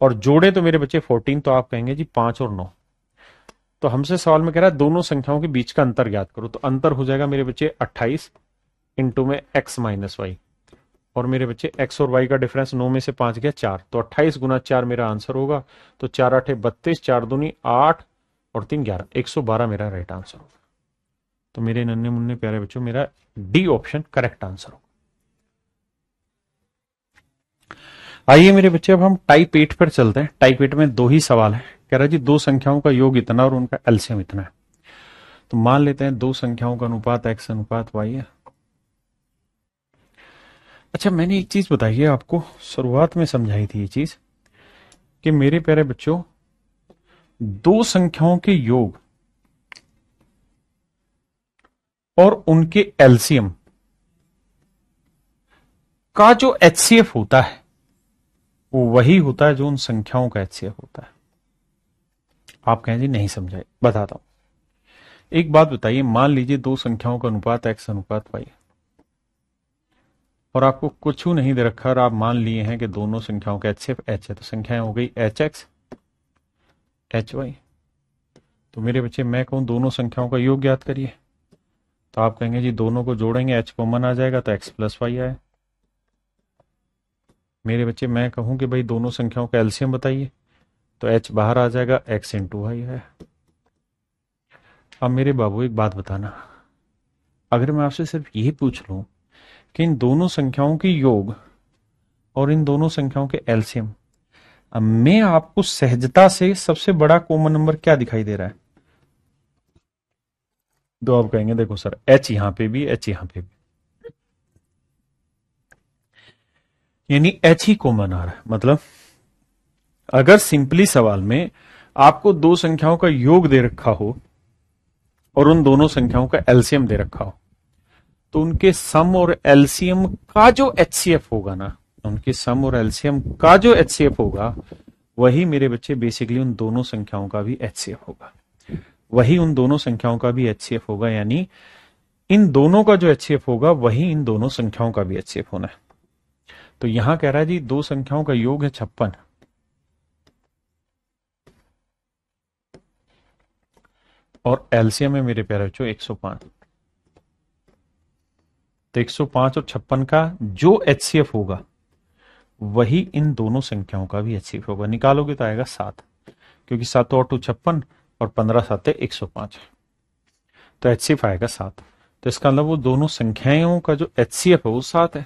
और जोड़े तो मेरे बच्चे 14, तो आप कहेंगे जी 5 और 9। तो हमसे सवाल में कह रहा है दोनों संख्याओं के बीच का अंतर ज्ञात करो, तो अंतर हो जाएगा मेरे बच्चे 28 इंटू में x माइनस वाई, और मेरे बच्चे x और y का डिफरेंस 9 में से 5 गया 4, तो 28 गुना 4 मेरा आंसर होगा। तो 4 8 32, 4 दूनी 8 और 3 11, 112 मेरा राइट आंसर होगा। तो मेरे नन्हे मुन्ने प्यारे बच्चों मेरा डी ऑप्शन करेक्ट आंसर होगा। आइए मेरे बच्चे अब हम टाइप 8 पर चलते हैं। टाइप 8 में दो ही सवाल है। कह रहा जी दो संख्याओं का योग इतना और उनका एलसीएम इतना है। तो मान लेते हैं दो संख्याओं का अनुपात x अनुपात y है। अच्छा मैंने एक चीज बताई है आपको, शुरुआत में समझाई थी ये चीज कि मेरे प्यारे बच्चों दो संख्याओं के योग और उनके एलसीएम का जो एचसीएफ होता है वो वही होता है जो उन संख्याओं का एचसीएफ होता है। आप कहें जी नहीं समझाए, बताता हूं। एक बात बताइए, मान लीजिए दो संख्याओं का अनुपात x अनुपात y और आपको कुछ नहीं दे रखा और आप मान लिए हैं कि दोनों संख्याओं का एचसीएफ h है, तो संख्याएं हो गई hx hy। तो मेरे बच्चे मैं कहूं दोनों संख्याओं का योग ज्ञात करिए, तो आप कहेंगे जी दोनों को जोड़ेंगे h कॉमन आ जाएगा तो x प्लस वाई आए। मेरे बच्चे मैं कहूं कि भाई दोनों संख्याओं का एलसीएम बताइए, तो h बाहर आ जाएगा, x इंटू वाई है। अब मेरे बाबू एक बात बताना, अगर मैं आपसे सिर्फ यही पूछ लूं कि इन दोनों संख्याओं के योग और इन दोनों संख्याओं के एलसीएम, अब मैं आपको सहजता से सबसे बड़ा कॉमन नंबर क्या दिखाई दे रहा है? तो आप कहेंगे देखो सर h यहां पे भी, h यहां पे भी, यानी h ही कॉमन आ रहा है। मतलब अगर सिंपली सवाल में आपको दो संख्याओं का योग दे रखा हो और उन दोनों संख्याओं का एलसीएम दे रखा हो, तो उनके सम और एलसीएम का जो एचसीएफ होगा ना, उनके सम और एलसीएम का जो एचसीएफ होगा, वही मेरे बच्चे बेसिकली उन दोनों संख्याओं का भी एचसीएफ होगा, वही उन दोनों संख्याओं का भी एचसीएफ होगा। यानी इन दोनों का जो एचसीएफ होगा वही इन दोनों संख्याओं का भी एचसीएफ होना है। तो यहां कह रहा है जी दो संख्याओं का योग है 56 और एलसीएम है मेरे प्यारे बच्चों 105। तो 105 और 56 का जो एचसीएफ होगा वही इन दोनों संख्याओं का भी एचसीएफ होगा। निकालोगे तो आएगा 7, क्योंकि 7 और 2 56 और 15 7 105, तो एचसीएफ आएगा 7। तो इसका मतलब वो दोनों संख्याओं का जो एचसीएफ है वो 7 है।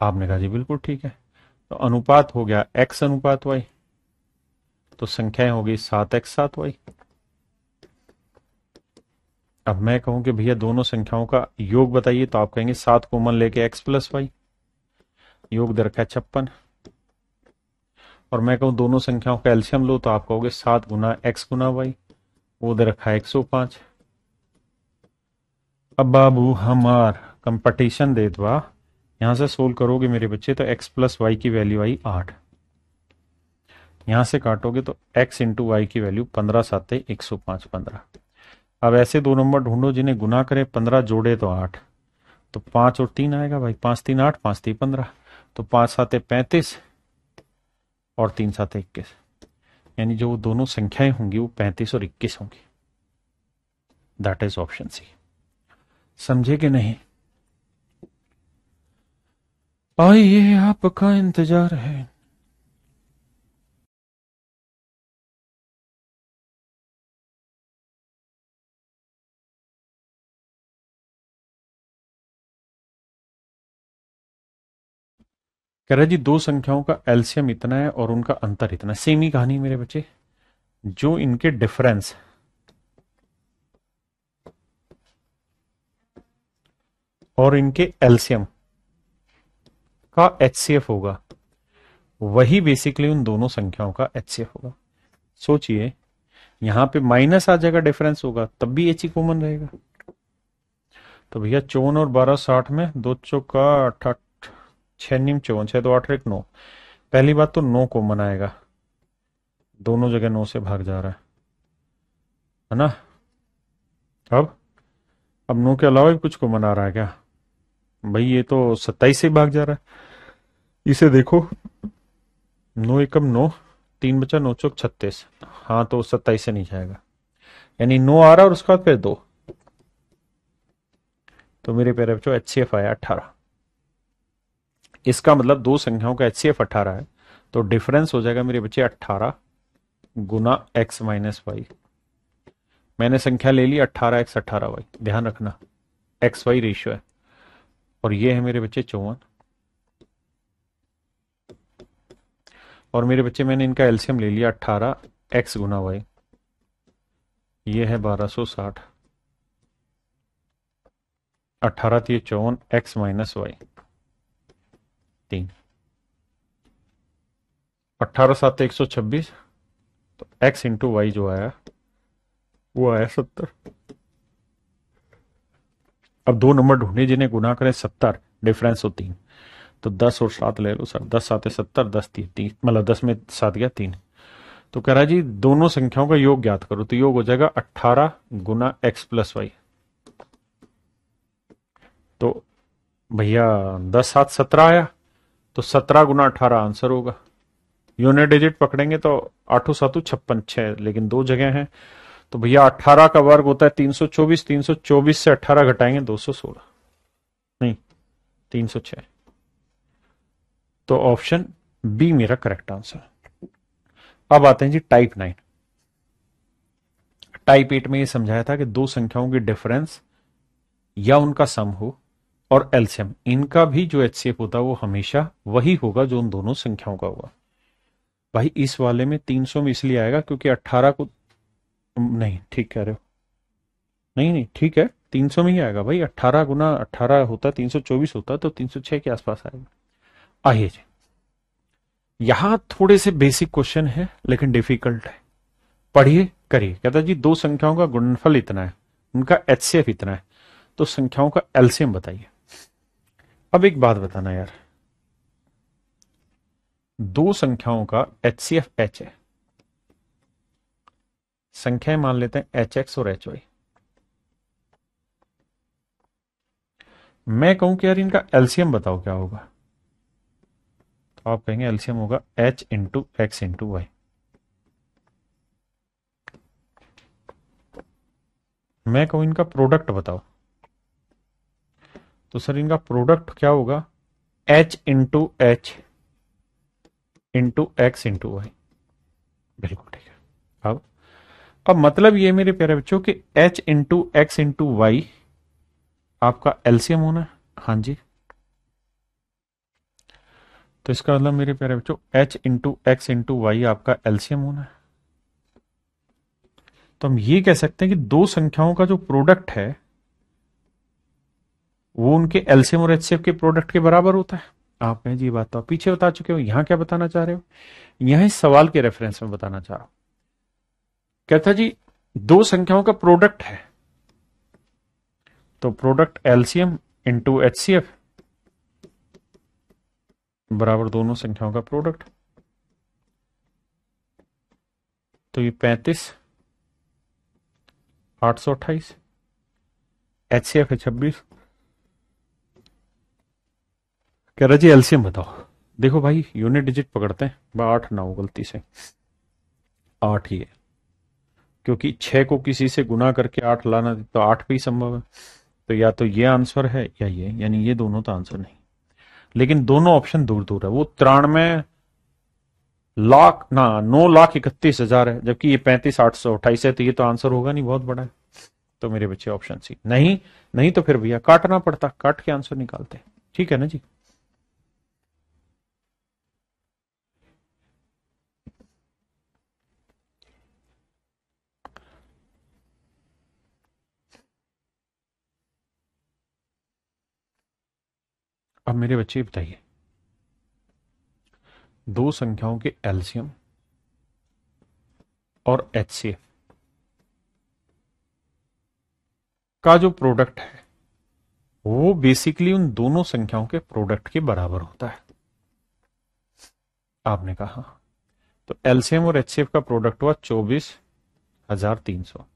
आपने कहा जी बिल्कुल ठीक है। तो अनुपात हो गया x अनुपात y, तो संख्याएं हो गई 7x 7y। अब मैं कहूं कि भैया दोनों संख्याओं का योग बताइए, तो आप कहेंगे 7 कॉमन लेके x प्लस वाई, योग दे रखा है 56। और मैं कहूं दोनों संख्याओं का एलसीएम लो, तो आप कहोगे 7 गुना x गुना वाई, वो दे रखा है 105। अब बाबू हमार कंपटीशन दे दो, यहां से सोल्व करोगे मेरे बच्चे तो x प्लस वाई की वैल्यू आई 8, यहां से काटोगे तो x इंटू वाई की वैल्यू 15 7 105 15। अब ऐसे दो नंबर ढूंढो जिन्हें गुना करें 15 जोड़े तो 8, तो 5 और 3 आएगा भाई, 5 3 8 5 3 15, तो 5 7 35 और 3 7 21, यानी जो दोनों संख्याएं होंगी वो 35 और 21 होंगी। That is option C. समझे कि नहीं? आइए आपका इंतजार है। कह रहा जी दो संख्याओं का एलसीएम इतना है और उनका अंतर इतना। सेम ही कहानी मेरे बच्चे, जो इनके डिफरेंस और इनके एलसीएम का एचसीएफ होगा वही बेसिकली उन दोनों संख्याओं का एचसीएफ होगा। सोचिए यहां पे माइनस आ जाएगा, डिफरेंस होगा, तब भी एच ही कॉमन रहेगा। तो भैया 54 और 12 60 में 2 चौका 8 6 नीम 54 6 2 8 1 9। पहली बात तो 9 कॉमन आएगा, दोनों जगह 9 से भाग जा रहा है ना। अब 9 के अलावा भी कुछ कॉमन आ रहा है क्या भाई? ये तो 27 से भाग जा रहा है। इसे देखो 9 एकम 9, 3 बचा 9 चौक 36, हाँ तो 27 से नहीं जाएगा, यानी 9 आ रहा है और उसके बाद फिर 2, तो मेरे प्यारे बच्चों एचसीएफ आया 18। इसका मतलब दो संख्याओं का एचसीएफ 18 है, तो डिफरेंस हो जाएगा मेरे बच्चे 18 गुना x माइनस वाई। मैंने संख्या ले ली 18x 18y, ध्यान रखना एक्स वाई रेशियो है, और ये है मेरे बच्चे 54। और मेरे बच्चे मैंने इनका एलसीएम ले लिया 18x गुना वाई, ये है 1260, 18 थी 54 x माइनस वाई 3, 18 7 126, तो x इंटू वाई जो आया वो आया 70। अब दो नंबर ढूंढे जिन्हें गुना करें 70, डिफरेंस हो 3, तो 10 और 7 ले लो सर, 10 7 70, 10 3 मतलब 10 में 7 गया 3। तो कह रहा है जी दोनों संख्याओं का योग ज्ञात करो, तो योग हो जाएगा 18 गुना x प्लस वाई। तो भैया 10 7 17 आया, तो 17 गुना 18 आंसर होगा। यूनिट डिजिट पकड़ेंगे तो 8 7 56 6, लेकिन दो जगह हैं, तो भैया 18 का वर्ग होता है 324, 324 से 18 घटाएंगे 216, नहीं 306। तो ऑप्शन बी मेरा करेक्ट आंसर। अब आते हैं जी टाइप 9। टाइप 8 में ये समझाया था कि दो संख्याओं की डिफरेंस या उनका सम हो और एलसीएम, इनका भी जो एचसीएफ होता है वो हमेशा वही होगा जो उन दोनों संख्याओं का होगा। भाई इस वाले में 300 में इसलिए आएगा क्योंकि 18 को, नहीं ठीक कह रहे हो, नहीं नहीं ठीक है, 300 में ही आएगा भाई। 18 गुना 18 होता 324 होता, तो 306 के आसपास आएगा। आइए जी, यहां थोड़े से बेसिक क्वेश्चन है लेकिन डिफिकल्ट है, पढ़िए करिए। कहता जी दो संख्याओं का गुणनफल इतना है, उनका एचसीएफ इतना है, तो संख्याओं का एलसीएम बताइए। अब एक बात बताना यार, दो संख्याओं का एचसीएफ एच है, संख्याएं मान लेते हैं एच एक्स और एच वाई। मैं कहूं कि यार इनका एलसीएम बताओ क्या होगा, तो आप कहेंगे एलसीएम होगा h into x into y. मैं कहूं इनका प्रोडक्ट बताओ, तो सर इनका प्रोडक्ट क्या होगा, h into x into y. बिल्कुल ठीक है। अब मतलब ये मेरे प्यारे बच्चों कि h into x into y आपका एलसीएम होना है। हाँ जी, तो इसका मतलब मेरे प्यारे बच्चों h into x into y आपका एलसीएम होना है। तो हम ये कह सकते हैं कि दो संख्याओं का जो प्रोडक्ट है वो उनके एलसीएम और एचसीएफ के प्रोडक्ट के बराबर होता है। आप कहें जी बात तो आप पीछे बता चुके हो, यहां क्या बताना चाह रहे हो, यहां इस सवाल के रेफरेंस में बताना चाह रहा हूं। कहता जी दो संख्याओं का प्रोडक्ट है, तो प्रोडक्ट एलसीएम इंटू एचसीएफ बराबर दोनों संख्याओं का प्रोडक्ट। तो ये 35 828, एचसीएफ है 26। कह रहा जी एलसीएम बताओ। देखो भाई यूनिट डिजिट पकड़ते हैं, 8 ना हो गलती से, 8 ही है, क्योंकि 6 को किसी से गुना करके 8 लाना तो 8 पे ही संभव है। तो या तो ये आंसर है या ये, यानी ये दोनों तो आंसर नहीं। लेकिन दोनों ऑप्शन दूर दूर है, वो 93 लाख ना 9,31,000 है, जबकि ये 35,828 है, तो ये तो आंसर होगा नहीं, बहुत बड़ा है। तो मेरे बच्चे ऑप्शन सी नहीं। नहीं तो फिर भैया काटना पड़ता, काट के आंसर निकालते। ठीक है ना जी। अब मेरे बच्चे बताइए, दो संख्याओं के एलसीएम और एचसीएफ का जो प्रोडक्ट है वो बेसिकली उन दोनों संख्याओं के प्रोडक्ट के बराबर होता है। आपने कहा तो एलसीएम और एचसीएफ का प्रोडक्ट हुआ 24,300।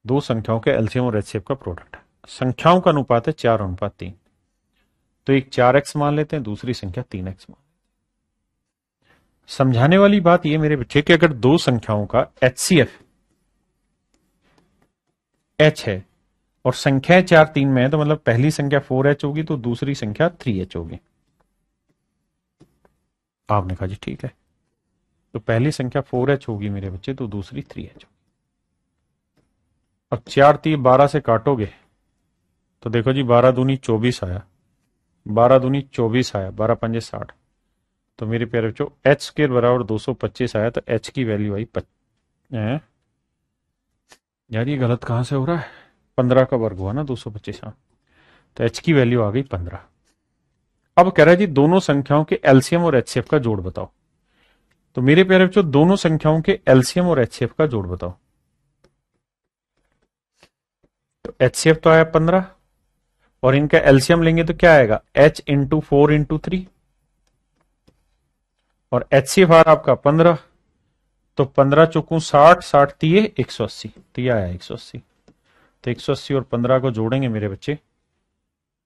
दो संख्याओं के एलसीएम और एचसीएफ का प्रोडक्ट है, संख्याओं का अनुपात है 4:3। तो एक 4x मान लेते हैं, दूसरी संख्या 3x मान। समझाने वाली बात यह मेरे बच्चे कि अगर दो संख्याओं का एचसीएफ एच है और संख्याएं 4 3 में है, तो मतलब पहली संख्या 4h होगी तो दूसरी संख्या 3h होगी। आपने कहा जी ठीक है, तो पहली संख्या 4h होगी मेरे बच्चे, तो दूसरी 3h होगी। अब 4 3 12 से काटोगे तो देखो जी 12 दूनी 24 आया, 12 दूनी 24 आया, 12 पंजे 60। तो मेरे प्यारे बच्चों एच स्क्र बराबर 225 आया, तो एच की वैल्यू आई यार ये गलत कहां से हो रहा है, 15 का वर्ग हुआ ना 225। हाँ, तो एच की वैल्यू आ गई 15। अब कह रहा है जी दोनों संख्याओं के एलसीएम और एचसीएफ का जोड़ बताओ। तो मेरे प्यारे बच्चों दोनों संख्याओं के एलसीएम और एचसीएफ का जोड़ बताओ। तो एचसीएफ तो आया 15 और इनका एलसीएम लेंगे तो क्या आएगा, एच इंटू 4 इंटू 3, और एचसीएफ आ रहा आपका 15, तो 15 चौकू 60, 60 तीये 180, तो यह आया 180। तो 180 और 15 को जोड़ेंगे मेरे बच्चे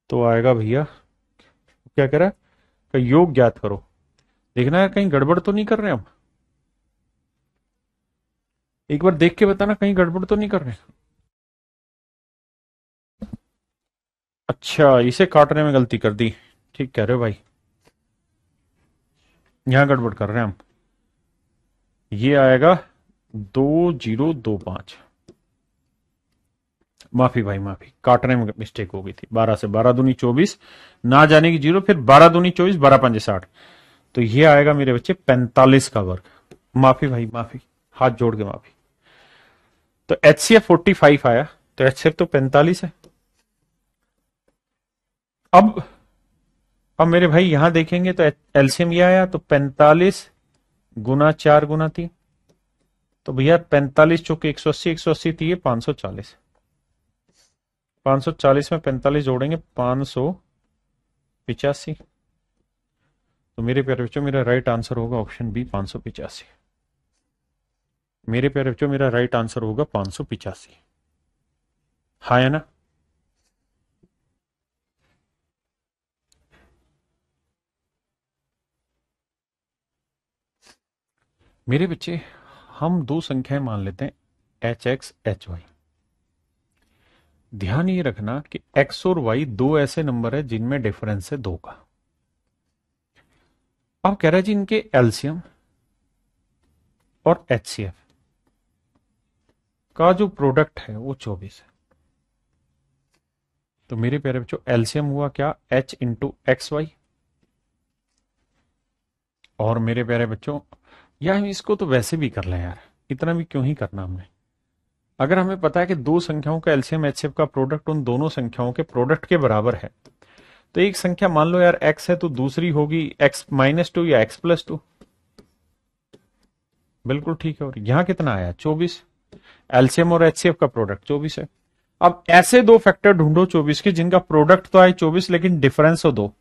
तो आएगा भैया, क्या कह रहा है कि योग ज्ञात करो। देखना है कहीं गड़बड़ तो नहीं कर रहे हम, एक बार देख के बताना कहीं गड़बड़ तो नहीं कर रहे। अच्छा, इसे काटने में गलती कर दी। ठीक कह रहे हो भाई, यहां गड़बड़ कर रहे हैं हम। ये आएगा 2025। माफी भाई माफी, काटने में मिस्टेक हो गई थी। 12 से 12 दूनी 24, ना जाने की जीरो, फिर 12 दूनी 24, 12 पंजे 60। तो ये आएगा मेरे बच्चे 45 का वर्ग। माफी भाई माफी, हाथ जोड़ के माफी। तो HCF 45 आया, तो HCF तो 45 है। अब मेरे भाई यहां देखेंगे तो एलसीएम ये आया, तो 45 गुना 4 गुना 3। तो भैया 45 चौके 180, 180 थी 540। 540 में 45 जोड़ेंगे 585। तो मेरे प्यारे बच्चों मेरा राइट आंसर होगा ऑप्शन बी 585। मेरे प्यारे बच्चों मेरा राइट आंसर होगा 585। हाँ है ना? मेरे बच्चे हम दो संख्याएं मान लेते हैं HX HY। ध्यान ये रखना कि X और Y दो ऐसे नंबर है जिनमें डिफरेंस है 2 का। अब कह रहा है जी इनके एलसीएम और HCF का जो प्रोडक्ट है वो 24 है। तो मेरे प्यारे बच्चों एलसीएम हुआ क्या, H इंटू XY। और मेरे प्यारे बच्चों या हम इसको तो वैसे भी कर लें यार, इतना भी क्यों ही करना हमने। अगर हमें पता है कि दो संख्याओं का एलसीएम HCF का प्रोडक्ट उन दोनों संख्याओं के प्रोडक्ट के बराबर है, तो एक संख्या मान लो यार x है तो दूसरी होगी x-2 या x+2। बिल्कुल ठीक है। और यहां कितना आया 24। एलसीएम और HCF का प्रोडक्ट 24 है। अब ऐसे दो फैक्टर ढूंढो 24 के जिनका प्रोडक्ट तो आए 24 लेकिन डिफरेंस हो 2।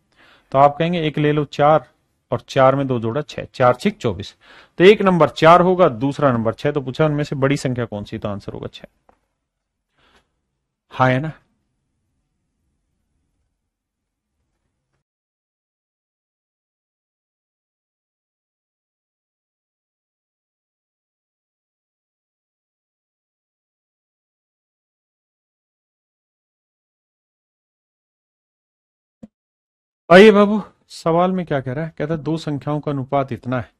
तो आप कहेंगे एक ले लो 4 और 4 में 2 जोड़ा 6, 4 6 24। तो एक नंबर 4 होगा, दूसरा नंबर 6। तो पूछा उनमें से बड़ी संख्या कौन सी, तो आंसर होगा 6। हाँ है ना? आइए बाबू, सवाल में क्या कह रहा है, कहता है दो संख्याओं का अनुपात इतना है,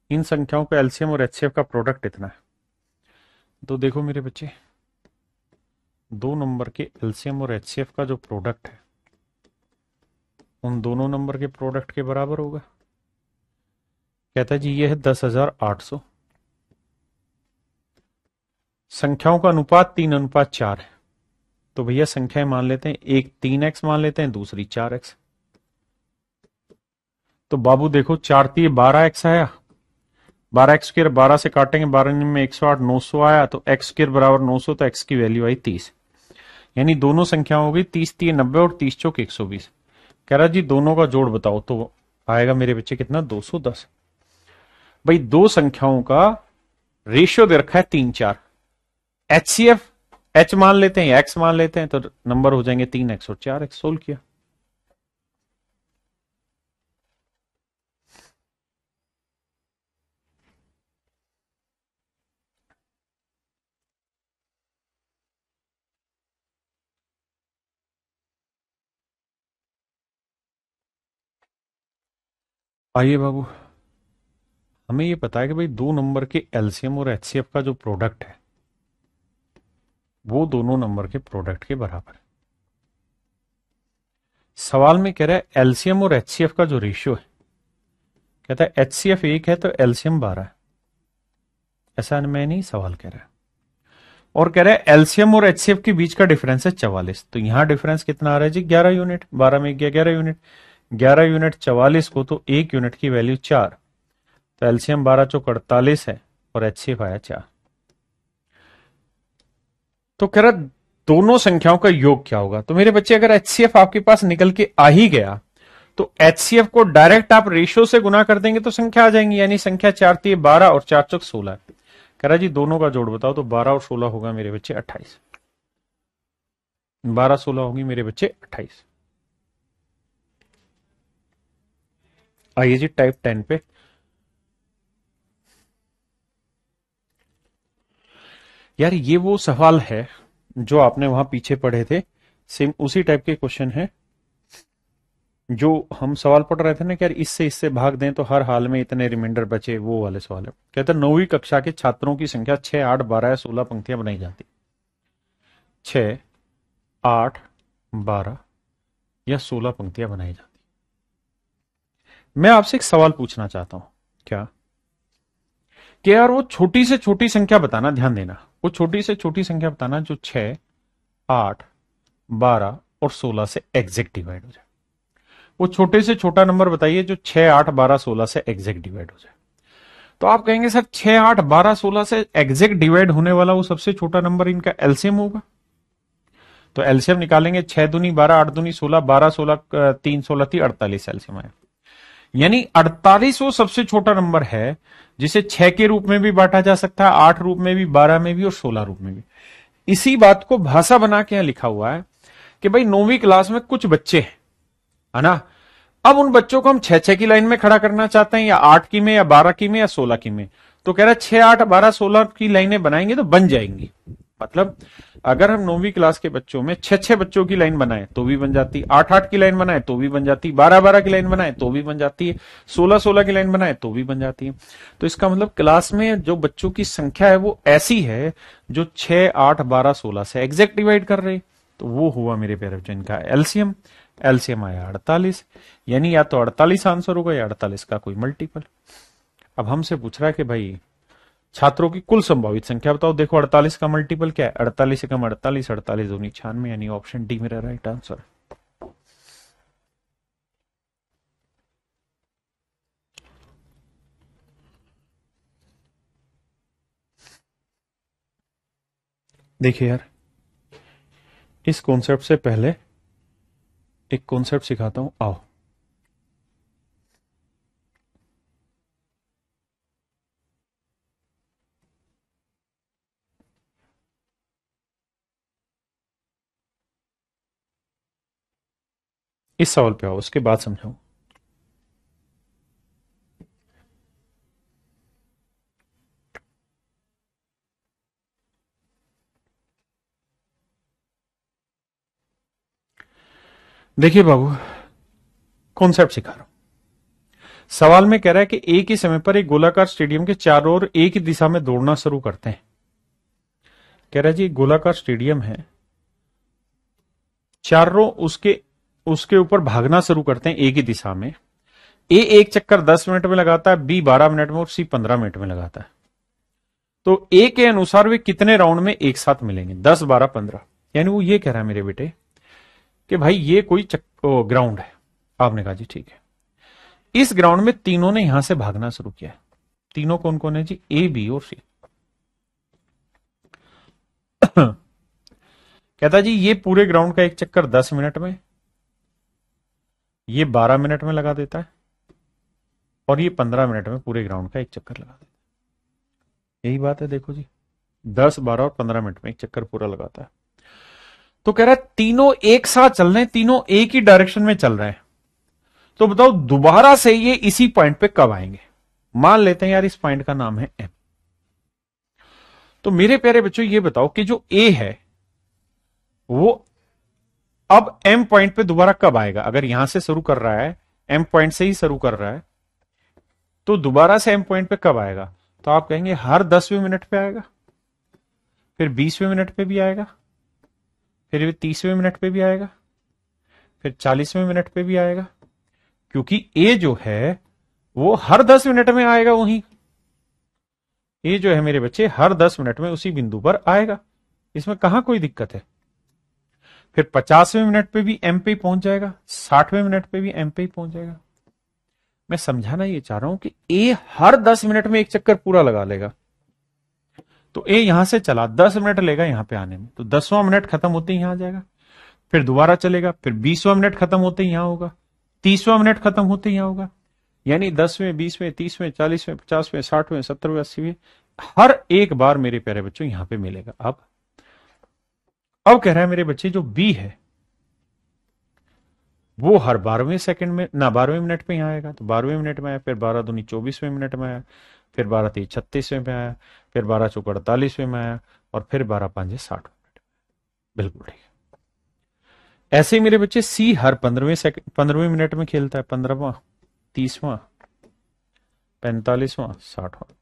इन संख्याओं का एलसीएम और HCF का प्रोडक्ट इतना है। तो देखो मेरे बच्चे, दो नंबर के एलसीएम और HCF का जो प्रोडक्ट है उन दोनों नंबर के प्रोडक्ट के बराबर होगा। कहता है जी ये है 10,800। संख्याओं का अनुपात 3:4 है। तो भैया संख्याएं मान लेते हैं, एक 3x मान लेते हैं, दूसरी 4x। तो बाबू देखो 4×3 12x आया। 12x² 12 से काटेंगे, 12 में 108, 900 आया। तो x² बराबर 900, तो x की वैल्यू आई 30। यानी दोनों संख्या हो गई 30×3 = 90 और 30×4 120। कह रहा जी दोनों का जोड़ बताओ। तो आएगा मेरे बच्चे कितना, 210। भाई दो संख्याओं का रेशियो दे रखा है 3 4। HCF H मान लेते हैं या X मान लेते हैं, तो नंबर हो जाएंगे 3x और 4x। सोल्व किया। आइए बाबू, हमें ये पता है कि भाई दो नंबर के एलसीएम और HCF का जो प्रोडक्ट है वो दोनों नंबर के प्रोडक्ट के बराबर है। सवाल में कह रहा है एलसीएम और HCF का जो रेशियो है, कहता है HCF 1 है तो एलसीएम 12 है। ऐसा मैं नहीं, सवाल कह रहा है। और कह रहा है एलसीएम और HCF के बीच का डिफरेंस है 44। तो यहां डिफरेंस कितना आ रहा है जी, 11 यूनिट। 12 में 11 यूनिट, 11 यूनिट 44 को, तो 1 यूनिट की वैल्यू 4। तो एलसीएम 12 चौक 48 है और HCF आया 4। तो कह रहा दोनों संख्याओं का योग क्या होगा। तो मेरे बच्चे अगर HCF आपके पास निकल के आ ही गया तो HCF को डायरेक्ट आप रेशियो से गुना कर देंगे तो संख्या आ जाएंगी। यानी संख्या 4×3 12 और 4×4 16। कह रहा जी दोनों का जोड़ बताओ। तो 12 और 16 होगा मेरे बच्चे 28। 12 16 होगी मेरे बच्चे 28। आइए जी टाइप 10 पे। यार ये वो सवाल है जो आपने वहां पीछे पढ़े थे, सेम उसी टाइप के क्वेश्चन है जो हम सवाल पढ़ रहे थे ना कि यार इससे इससे भाग दें तो हर हाल में इतने रिमाइंडर बचे, वो वाले सवाल है। कहते हैं 9वीं कक्षा के छात्रों की संख्या 6, 8, 12 या 16 पंक्तियां बनाई जाती। 6, 8, 12 या 16 पंक्तियां बनाई जाती। मैं आपसे एक सवाल पूछना चाहता हूं, क्या कि यार वो छोटी से छोटी संख्या बताना, ध्यान देना, वो छोटी से छोटी संख्या बताना जो 6, 8, 12 और 16 से एग्जैक्ट डिवाइड हो जाए। वो छोटे से छोटा नंबर बताइए जो 6, 8, 12, 16 से एग्जैक्ट डिवाइड हो जाए। तो आप कहेंगे सर 6, 8, 12, 16 से एग्जैक्ट डिवाइड होने वाला वो सबसे छोटा नंबर इनका एलसीएम होगा। तो एलसीएम निकालेंगे, 6 दूनी 12, 8 दूनी 16, 12, 16, 3, 16, 30, 48 एलसीएम आया। यानी 48 वो सबसे छोटा नंबर है जिसे 6 के रूप में भी बांटा जा सकता है, 8 रूप में भी, 12 में भी और 16 रूप में भी। इसी बात को भाषा बना के यहां लिखा हुआ है कि भाई 9वीं क्लास में कुछ बच्चे हैं, है ना। अब उन बच्चों को हम 6-6 की लाइन में खड़ा करना चाहते हैं, या 8 की में, या 12 की में, या 16 की में। तो कह रहा है 6, 8, 12, 16 की लाइनें बनाएंगे तो बन जाएंगी। मतलब अगर हम 9वीं क्लास के बच्चों में 6-6 बच्चों की लाइन बनाए तो भी बन जाती, 8-8 की लाइन बनाए तो भी बन जाती, 12-12 की लाइन बनाए तो भी बन जाती है, 16-16 की लाइन बनाए तो भी बन जाती है। तो इसका मतलब क्लास में जो बच्चों की संख्या है वो ऐसी है जो 6, 8, 12, 16 से एग्जैक्ट डिवाइड कर रही। तो वो हुआ मेरे प्यारे बच्चों इनका एलसीएम। एलसीएम आया 48, यानी या तो 48 आंसर होगा या 48 का कोई मल्टीपल। अब हमसे पूछ रहा है कि भाई छात्रों की कुल संभावित संख्या बताओ। देखो 48 का मल्टीपल क्या है, 48 एकम 48, 48 दूनी 96, यानी ऑप्शन डी मेरा राइट आंसर। देखिए यार, इस कॉन्सेप्ट से पहले एक कॉन्सेप्ट सिखाता हूं, आओ। इस सवाल पे आओ, उसके बाद समझाऊं। देखिए बाबू, कॉन्सेप्ट सिखा रहा हूं। सवाल में कह रहा है कि एक ही समय पर एक गोलाकार स्टेडियम के चारों ओर एक ही दिशा में दौड़ना शुरू करते हैं। कह रहा है जी गोलाकार स्टेडियम है, चारों उसके उसके ऊपर भागना शुरू करते हैं एक ही दिशा में। ए एक चक्कर 10 मिनट में लगाता है, बी 12 मिनट में और सी 15 मिनट में लगाता है। तो ए के अनुसार वे कितने राउंड में एक साथ मिलेंगे, 10, 12, 15। यानी वो ये कह रहा है मेरे बेटे कि भाई ये कोई ग्राउंड है। आपने कहा जी ठीक है। इस ग्राउंड में तीनों ने यहां से भागना शुरू किया है। तीनों कौन कौन है जी, ए, बी और सी। कहता जी ये पूरे ग्राउंड का एक चक्कर 10 मिनट में, ये 12 मिनट में लगा देता है, और ये 15 मिनट में पूरे ग्राउंड का एक चक्कर लगा देता है। यही बात है, देखो जी 10, 12 और 15 मिनट में एक चक्कर पूरा लगाता है। तो कह रहा है तीनों एक साथ चल रहे हैं, तीनों एक ही डायरेक्शन में चल रहे हैं। तो बताओ दोबारा से ये इसी पॉइंट पे कब आएंगे। मान लेते हैं यार इस पॉइंट का नाम है एम। तो मेरे प्यारे बच्चों ये बताओ कि जो ए है वो अब एम पॉइंट पे दोबारा कब आएगा। अगर यहां से शुरू कर रहा है, एम पॉइंट से ही शुरू कर रहा है, तो दोबारा से एम पॉइंट पे कब आएगा। तो आप कहेंगे हर 10वें मिनट पे आएगा, फिर 20वें मिनट पे भी आएगा, फिर 30वें मिनट पे भी आएगा, फिर 40वें मिनट पे भी आएगा। क्योंकि ए जो है वो हर 10 मिनट में आएगा वहीं। ए जो है मेरे बच्चे हर 10 मिनट में उसी बिंदु पर आएगा, इसमें कहां कोई दिक्कत है। फिर 50वें मिनट पे भी एम पे ही पहुंच जाएगा, 60वें मिनट पे भी एम पे ही पहुंच जाएगा। मैं समझाना ये चाह रहा हूं कि ए हर 10 मिनट में एक चक्कर पूरा लगा लेगा। तो ए यहां से चला, 10 मिनट लेगा यहां पे आने में, तो 10वां मिनट खत्म होते ही यहां आ जाएगा। फिर दोबारा चलेगा, फिर 20वां मिनट खत्म होते ही यहां होगा, 30वां मिनट खत्म होते ही यहां होगा। यानी 10वें, 20वें, 30वें, 40वें, 50वें, 60वें, 70वें, 80वें, हर एक बार मेरे प्यारे बच्चों यहां पे मिलेगा। अब कह रहा है मेरे बच्चे जो बी है वो हर 12वें सेकंड में ना 12वें मिनट पे यहां आएगा। तो 12वें मिनट में आया, फिर 12 दूनी 24वें मिनट में आया, फिर 12 तीन 36वें में आया, फिर 12 चौक 48वें में आया, और फिर 12 पांचे 60वें मिनट। बिल्कुल ठीक है। ऐसे ही मेरे बच्चे सी हर 15वें मिनट में खेलता है, 15वां, 30वां, 45वां, 60वां।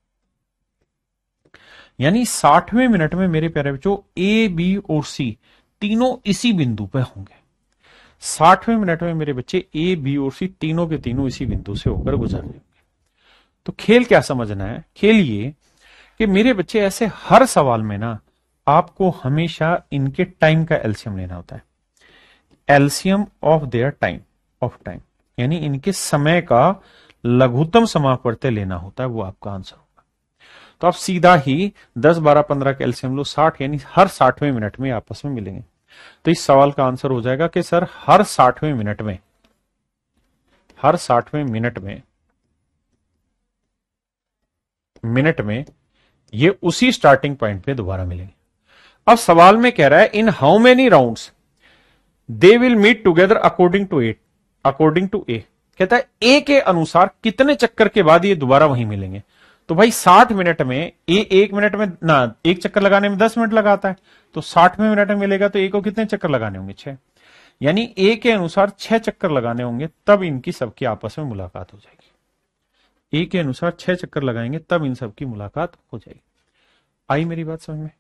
यानी 60वें मिनट में मेरे प्यारे बच्चों ए, बी और सी तीनों इसी बिंदु पे होंगे। 60वें मिनट में मेरे बच्चे ए, बी और सी तीनों के तीनों इसी बिंदु से होकर गुजर जाएंगे। तो खेल क्या समझना है? खेल ये कि मेरे बच्चे ऐसे हर सवाल में ना आपको हमेशा इनके टाइम का एलसीएम लेना होता है। LCM of their time, of time, यानी इनके समय का लघुत्तम समापवर्त्य लेना होता है, वो आपका आंसर होगा। तो आप सीधा ही 10, 12, 15 का एलसीएम लो, 60, यानी हर 60वें मिनट में आपस में मिलेंगे। तो इस सवाल का आंसर हो जाएगा कि सर हर 60वें मिनट में, हर 60वें मिनट में ये उसी स्टार्टिंग पॉइंट पे दोबारा मिलेंगे। अब सवाल में कह रहा है in how many rounds they will meet together according to A. कहता है ए के अनुसार कितने चक्कर के बाद ये दोबारा वहीं मिलेंगे। तो भाई 60 मिनट में ए 1 मिनट में ना, एक चक्कर लगाने में 10 मिनट लगाता है, तो 60वें मिनट में मिलेगा तो ए को कितने चक्कर लगाने होंगे? 6। यानी ए के अनुसार 6 चक्कर लगाने होंगे, तब इनकी सबकी आपस में मुलाकात हो जाएगी। ए के अनुसार 6 चक्कर लगाएंगे तब इन सबकी मुलाकात हो जाएगी। आई मेरी बात समझ में?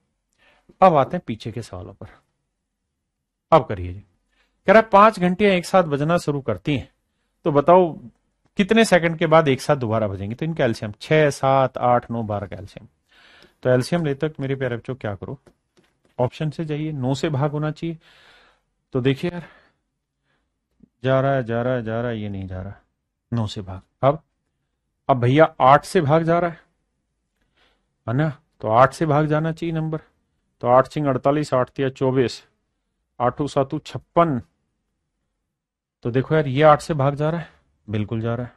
अब आते हैं पीछे के सवालों पर। अब करिए जी। कह रहा है 5 घंटियां एक साथ बजना शुरू करती हैं, तो बताओ कितने सेकंड के बाद एक साथ दोबारा बजेंगे? तो इनका एलसीएम 6, 7, 8, 9, 12 का एलसीएम। तो एलसीएम लेते मेरे प्यारे बच्चों क्या करो, ऑप्शन से जाइए, 9 से भाग होना चाहिए। तो देखिए यार, जा रहा है जा रहा है जा रहा है, ये नहीं जा रहा, 9 से भाग। अब भैया 8 से भाग जा रहा है ना, तो 8 से भाग जाना चाहिए नंबर। तो 8 सिंह 48, 8 तिया 24, 8 7 56। तो देखो यार, ये 8 से भाग जा रहा है, बिल्कुल जा रहा है।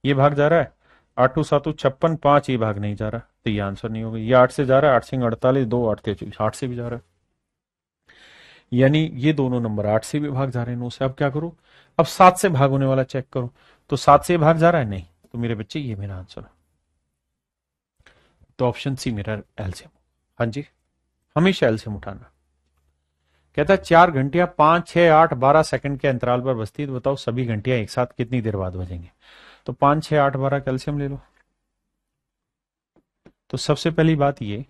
ये भाग जा रहा है, 8 7 56, 5, ये भाग नहीं जा रहा, तो ये आंसर नहीं होगा। ये 8 से जा रहा है, 8 सिंह 48, 2, 8 तिया 24, 8 से भी जा रहा है। यानी ये दोनों नंबर 8 से भी भाग जा रहे हैं 9 से। अब क्या करो, अब 7 से भाग होने वाला चेक करो। तो 7 से भाग जा रहा है, नहीं, तो मेरे बच्चे ये मेरा आंसर है। तो ऑप्शन सी मेरा एलसीएम। हाँ जी, हमेशा एलसीएम उठाना। कहता है 4 घंटियां 5, 6, 8, 12 सेकंड के अंतराल पर बजती है, तो बताओ सभी घंटियां एक साथ कितनी देर बाद बजेंगे? तो 5, 6, 8, 12 कैल्शियम ले लो। तो सबसे पहली बात ये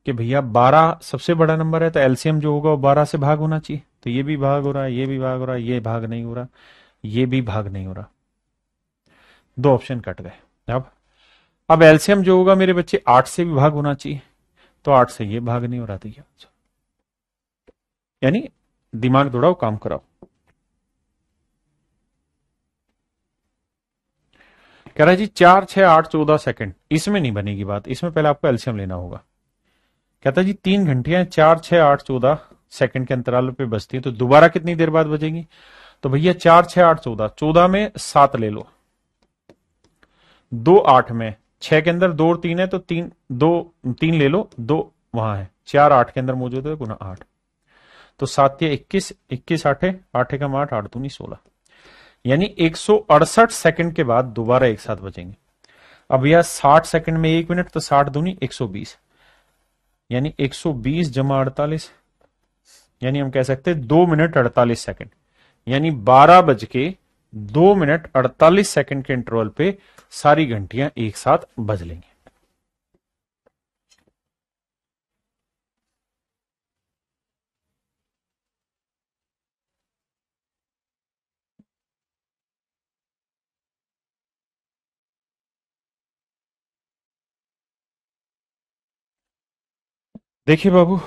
कि भैया 12 सबसे बड़ा नंबर है, तो एलसीएम जो होगा वो 12 से भाग होना चाहिए। तो ये भी भाग हो रहा है, ये भी भाग हो रहा है, ये भाग नहीं हो रहा, ये भी भाग नहीं हो रहा, 2 ऑप्शन कट गए। अब एलसीएम जो होगा मेरे बच्चे 8 से भी भाग होना चाहिए, तो 8 से ये भाग नहीं हो रहा था। यानी दिमाग दौड़ाओ, काम कराओ। कह रहा है जी 4, 6, 8, 14 सेकंड, इसमें नहीं बनेगी बात, इसमें पहले आपको एलसीएम लेना होगा। कहता है जी 3 घंटियां 4, 6, 8, 14 सेकंड के अंतराल पे बजती है, तो दोबारा कितनी देर बाद बजेंगी? तो भैया 4, 6, 8, 14, 14 में 7 ले लो, 2, 8 में, 6 के अंदर 2 और 3 है, तो 3, 2, 3 ले लो, 2 वहां है, 4 8 के अंदर मौजूद है, गुना 8, तो 7 या 21, 21 8 8 का 8, 8 दूनी 16। यानी 168 सेकंड के बाद दोबारा एक साथ बजेंगे। अब यह 60 सेकंड में 1 मिनट, तो 60 दूनी 120, यानी 120 जमा 48, यानी हम कह सकते हैं 2 मिनट 48 सेकंड, यानी 12 बज के 2 मिनट 48 सेकंड के इंटरवल पे सारी घंटियां एक साथ बज लेंगी। देखिए बाबू,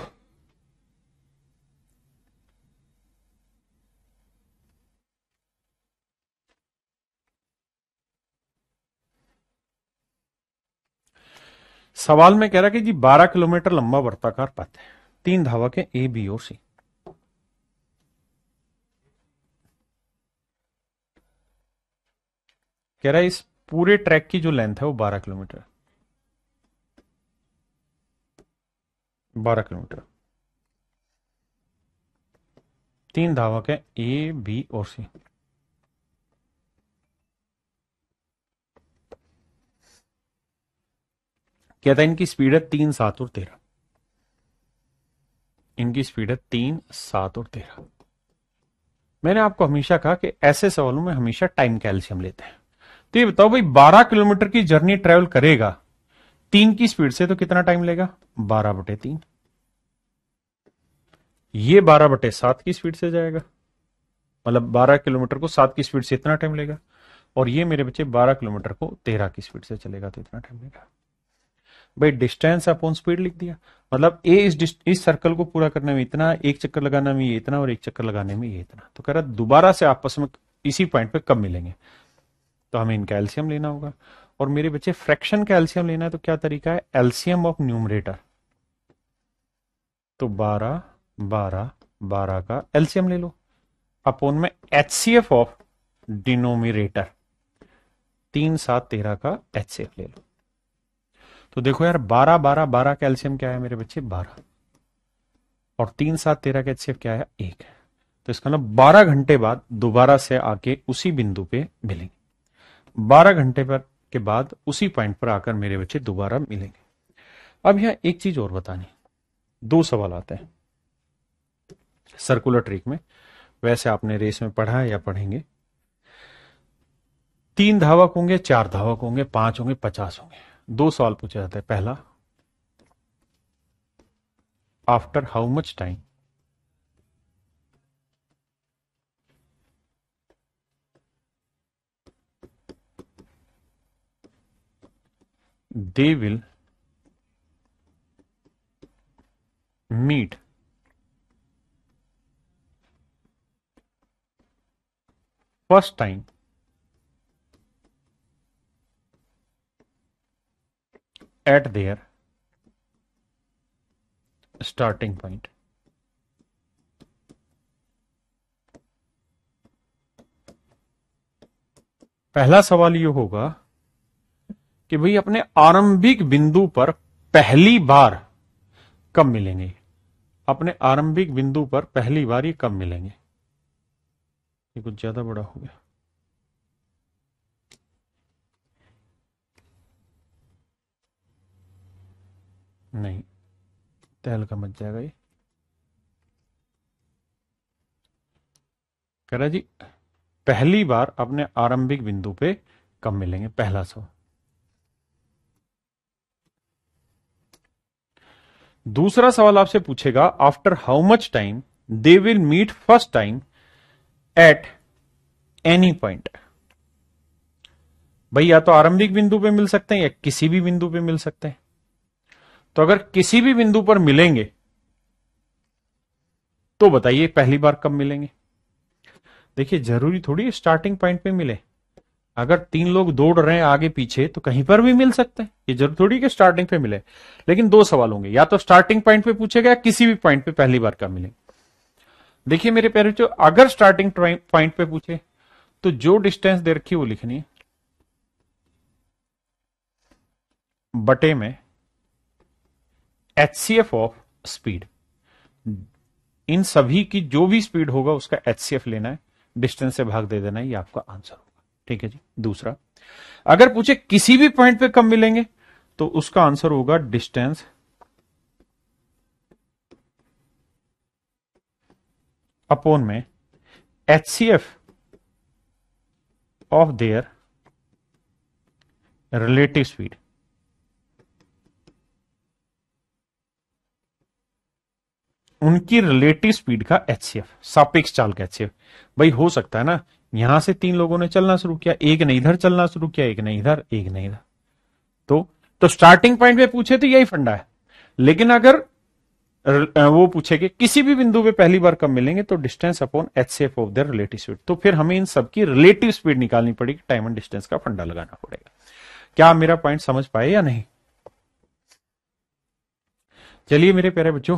सवाल में कह रहा कि जी 12 किलोमीटर लंबा वर्ताकार पथ है, 3 धावक है ए, बी और सी। कह रहा है इस पूरे ट्रैक की जो लेंथ है वो 12 किलोमीटर, 12 किलोमीटर, 3 धावक है ए, बी और सी। कहता है इनकी स्पीड है 3, 7 और 13, टाइम की स्पीड है 3, 7 और 13। मैंने आपको हमेशा कहा कि ऐसे सवालों में हमेशा टाइम का एलसीएम लेते हैं। तो ये बताओ भाई, 12 किलोमीटर की जर्नी ट्रेवल करेगा 3 की स्पीड से, तो कितना टाइम लेगा? 12/3। ये 12/7 की स्पीड से जाएगा, मतलब 12 किलोमीटर को 7 की स्पीड से इतना टाइम लेगा, और ये मेरे बच्चे 12 किलोमीटर को 13 की स्पीड से चलेगा, तो इतना टाइम लेगा। भाई डिस्टेंस अपॉन स्पीड लिख दिया, मतलब ए इस सर्कल को पूरा करने में इतना, एक चक्कर लगाने में ये इतना, और एक चक्कर लगाने में ये इतना। तो कह रहा दोबारा से आपस में इसी पॉइंट पे कब मिलेंगे, तो हमें इनका एलसीएम लेना होगा। और मेरे बच्चे फ्रैक्शन का एलसीएम लेना है, तो क्या तरीका है? एलसीएम ऑफ न्यूमरेटर, तो 12, 12, 12 का एलसीएम ले लो, अपोन में एचसीएफ ऑफ डिनोमिनेटर, 3, 7, 13 का एचसीएफ ले लो। तो देखो यार, 12, 12, 12 का एलसीएम क्या है मेरे बच्चे? 12, और 3, 7, 13 का एचसीएफ क्या है? 1। तो इसका मतलब 12 घंटे बाद दोबारा से आके उसी बिंदु पे मिलेंगे, 12 घंटे पर के बाद उसी पॉइंट पर आकर मेरे बच्चे दोबारा मिलेंगे। अब यहां एक चीज और बतानी, 2 सवाल आते हैं सर्कुलर ट्रिक में, वैसे आपने रेस में पढ़ा है या पढ़ेंगे। 3 धावक होंगे, 4 धावक होंगे, 5 होंगे, 50 होंगे। 2 सवाल पूछे जाते हैं। पहला, after how much time they will meet first time at their starting point। पहला सवाल ये होगा कि भाई अपने आरंभिक बिंदु पर पहली बार कब मिलेंगे, अपने आरंभिक बिंदु पर पहली बार ये कब मिलेंगे। ये कुछ ज्यादा बड़ा हो गया, नहीं तहल का मच जाएगा ये। कह रहा जी पहली बार अपने आरंभिक बिंदु पे कब मिलेंगे, पहला सवाल। दूसरा सवाल आपसे पूछेगा after how much time they will meet first time at any point. भाई या तो आरंभिक बिंदु पे मिल सकते हैं या किसी भी बिंदु पे मिल सकते हैं। तो अगर किसी भी बिंदु पर मिलेंगे तो बताइए पहली बार कब मिलेंगे। देखिए जरूरी थोड़ी स्टार्टिंग पॉइंट पे मिले, अगर 3 लोग दौड़ रहे हैं आगे पीछे तो कहीं पर भी मिल सकते हैं, ये जरूर थोड़ी कि स्टार्टिंग पे मिले। लेकिन 2 सवाल होंगे, या तो स्टार्टिंग पॉइंट पे पूछेगा या किसी भी पॉइंट पे पहली बार कब मिले। देखिए मेरे प्यारे बच्चों, अगर स्टार्टिंग पॉइंट पे पूछे तो जो डिस्टेंस दे रखी है वो लिखनी है, बटे में एचसीएफ ऑफ स्पीड। इन सभी की जो भी स्पीड होगा उसका एचसीएफ लेना है, डिस्टेंस से भाग दे देना है, ये आपका आंसर होगा। ठीक है जी। दूसरा, अगर पूछे किसी भी पॉइंट पे कब मिलेंगे तो उसका आंसर होगा डिस्टेंस अपॉन में HCF of their relative speed. उनकी रिलेटिव स्पीड का एचसीएफ, सापेक्ष चाल का एचसीएफ। भाई हो सकता है ना, यहां से 3 लोगों ने चलना शुरू किया, एक ने इधर चलना शुरू किया, एक ने इधर, एक ने इधर, तो स्टार्टिंग पॉइंट पे पूछे तो यही फंडा है। लेकिन अगर वो पूछे कि किसी भी बिंदु पे पहली बार कब मिलेंगे तो distance upon HCF of their relative speed, तो फिर हमें इन सबकी रिलेटिव स्पीड निकालनी पड़ेगी, टाइम एंड डिस्टेंस का फंडा लगाना पड़ेगा। क्या मेरा पॉइंट समझ पाए या नहीं? चलिए मेरे प्यारे बच्चों,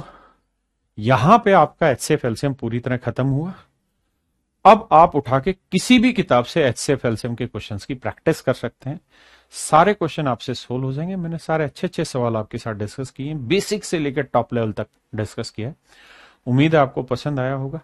यहां पे आपका एचसीएफ एलसीएम पूरी तरह खत्म हुआ। अब आप उठा के किसी भी किताब से एचसीएफ एलसीएम के क्वेश्चंस की प्रैक्टिस कर सकते हैं, सारे क्वेश्चन आपसे सोल्व हो जाएंगे। मैंने सारे अच्छे अच्छे सवाल आपके साथ डिस्कस किए, बेसिक से लेकर टॉप लेवल तक डिस्कस किया है। उम्मीद है आपको पसंद आया होगा।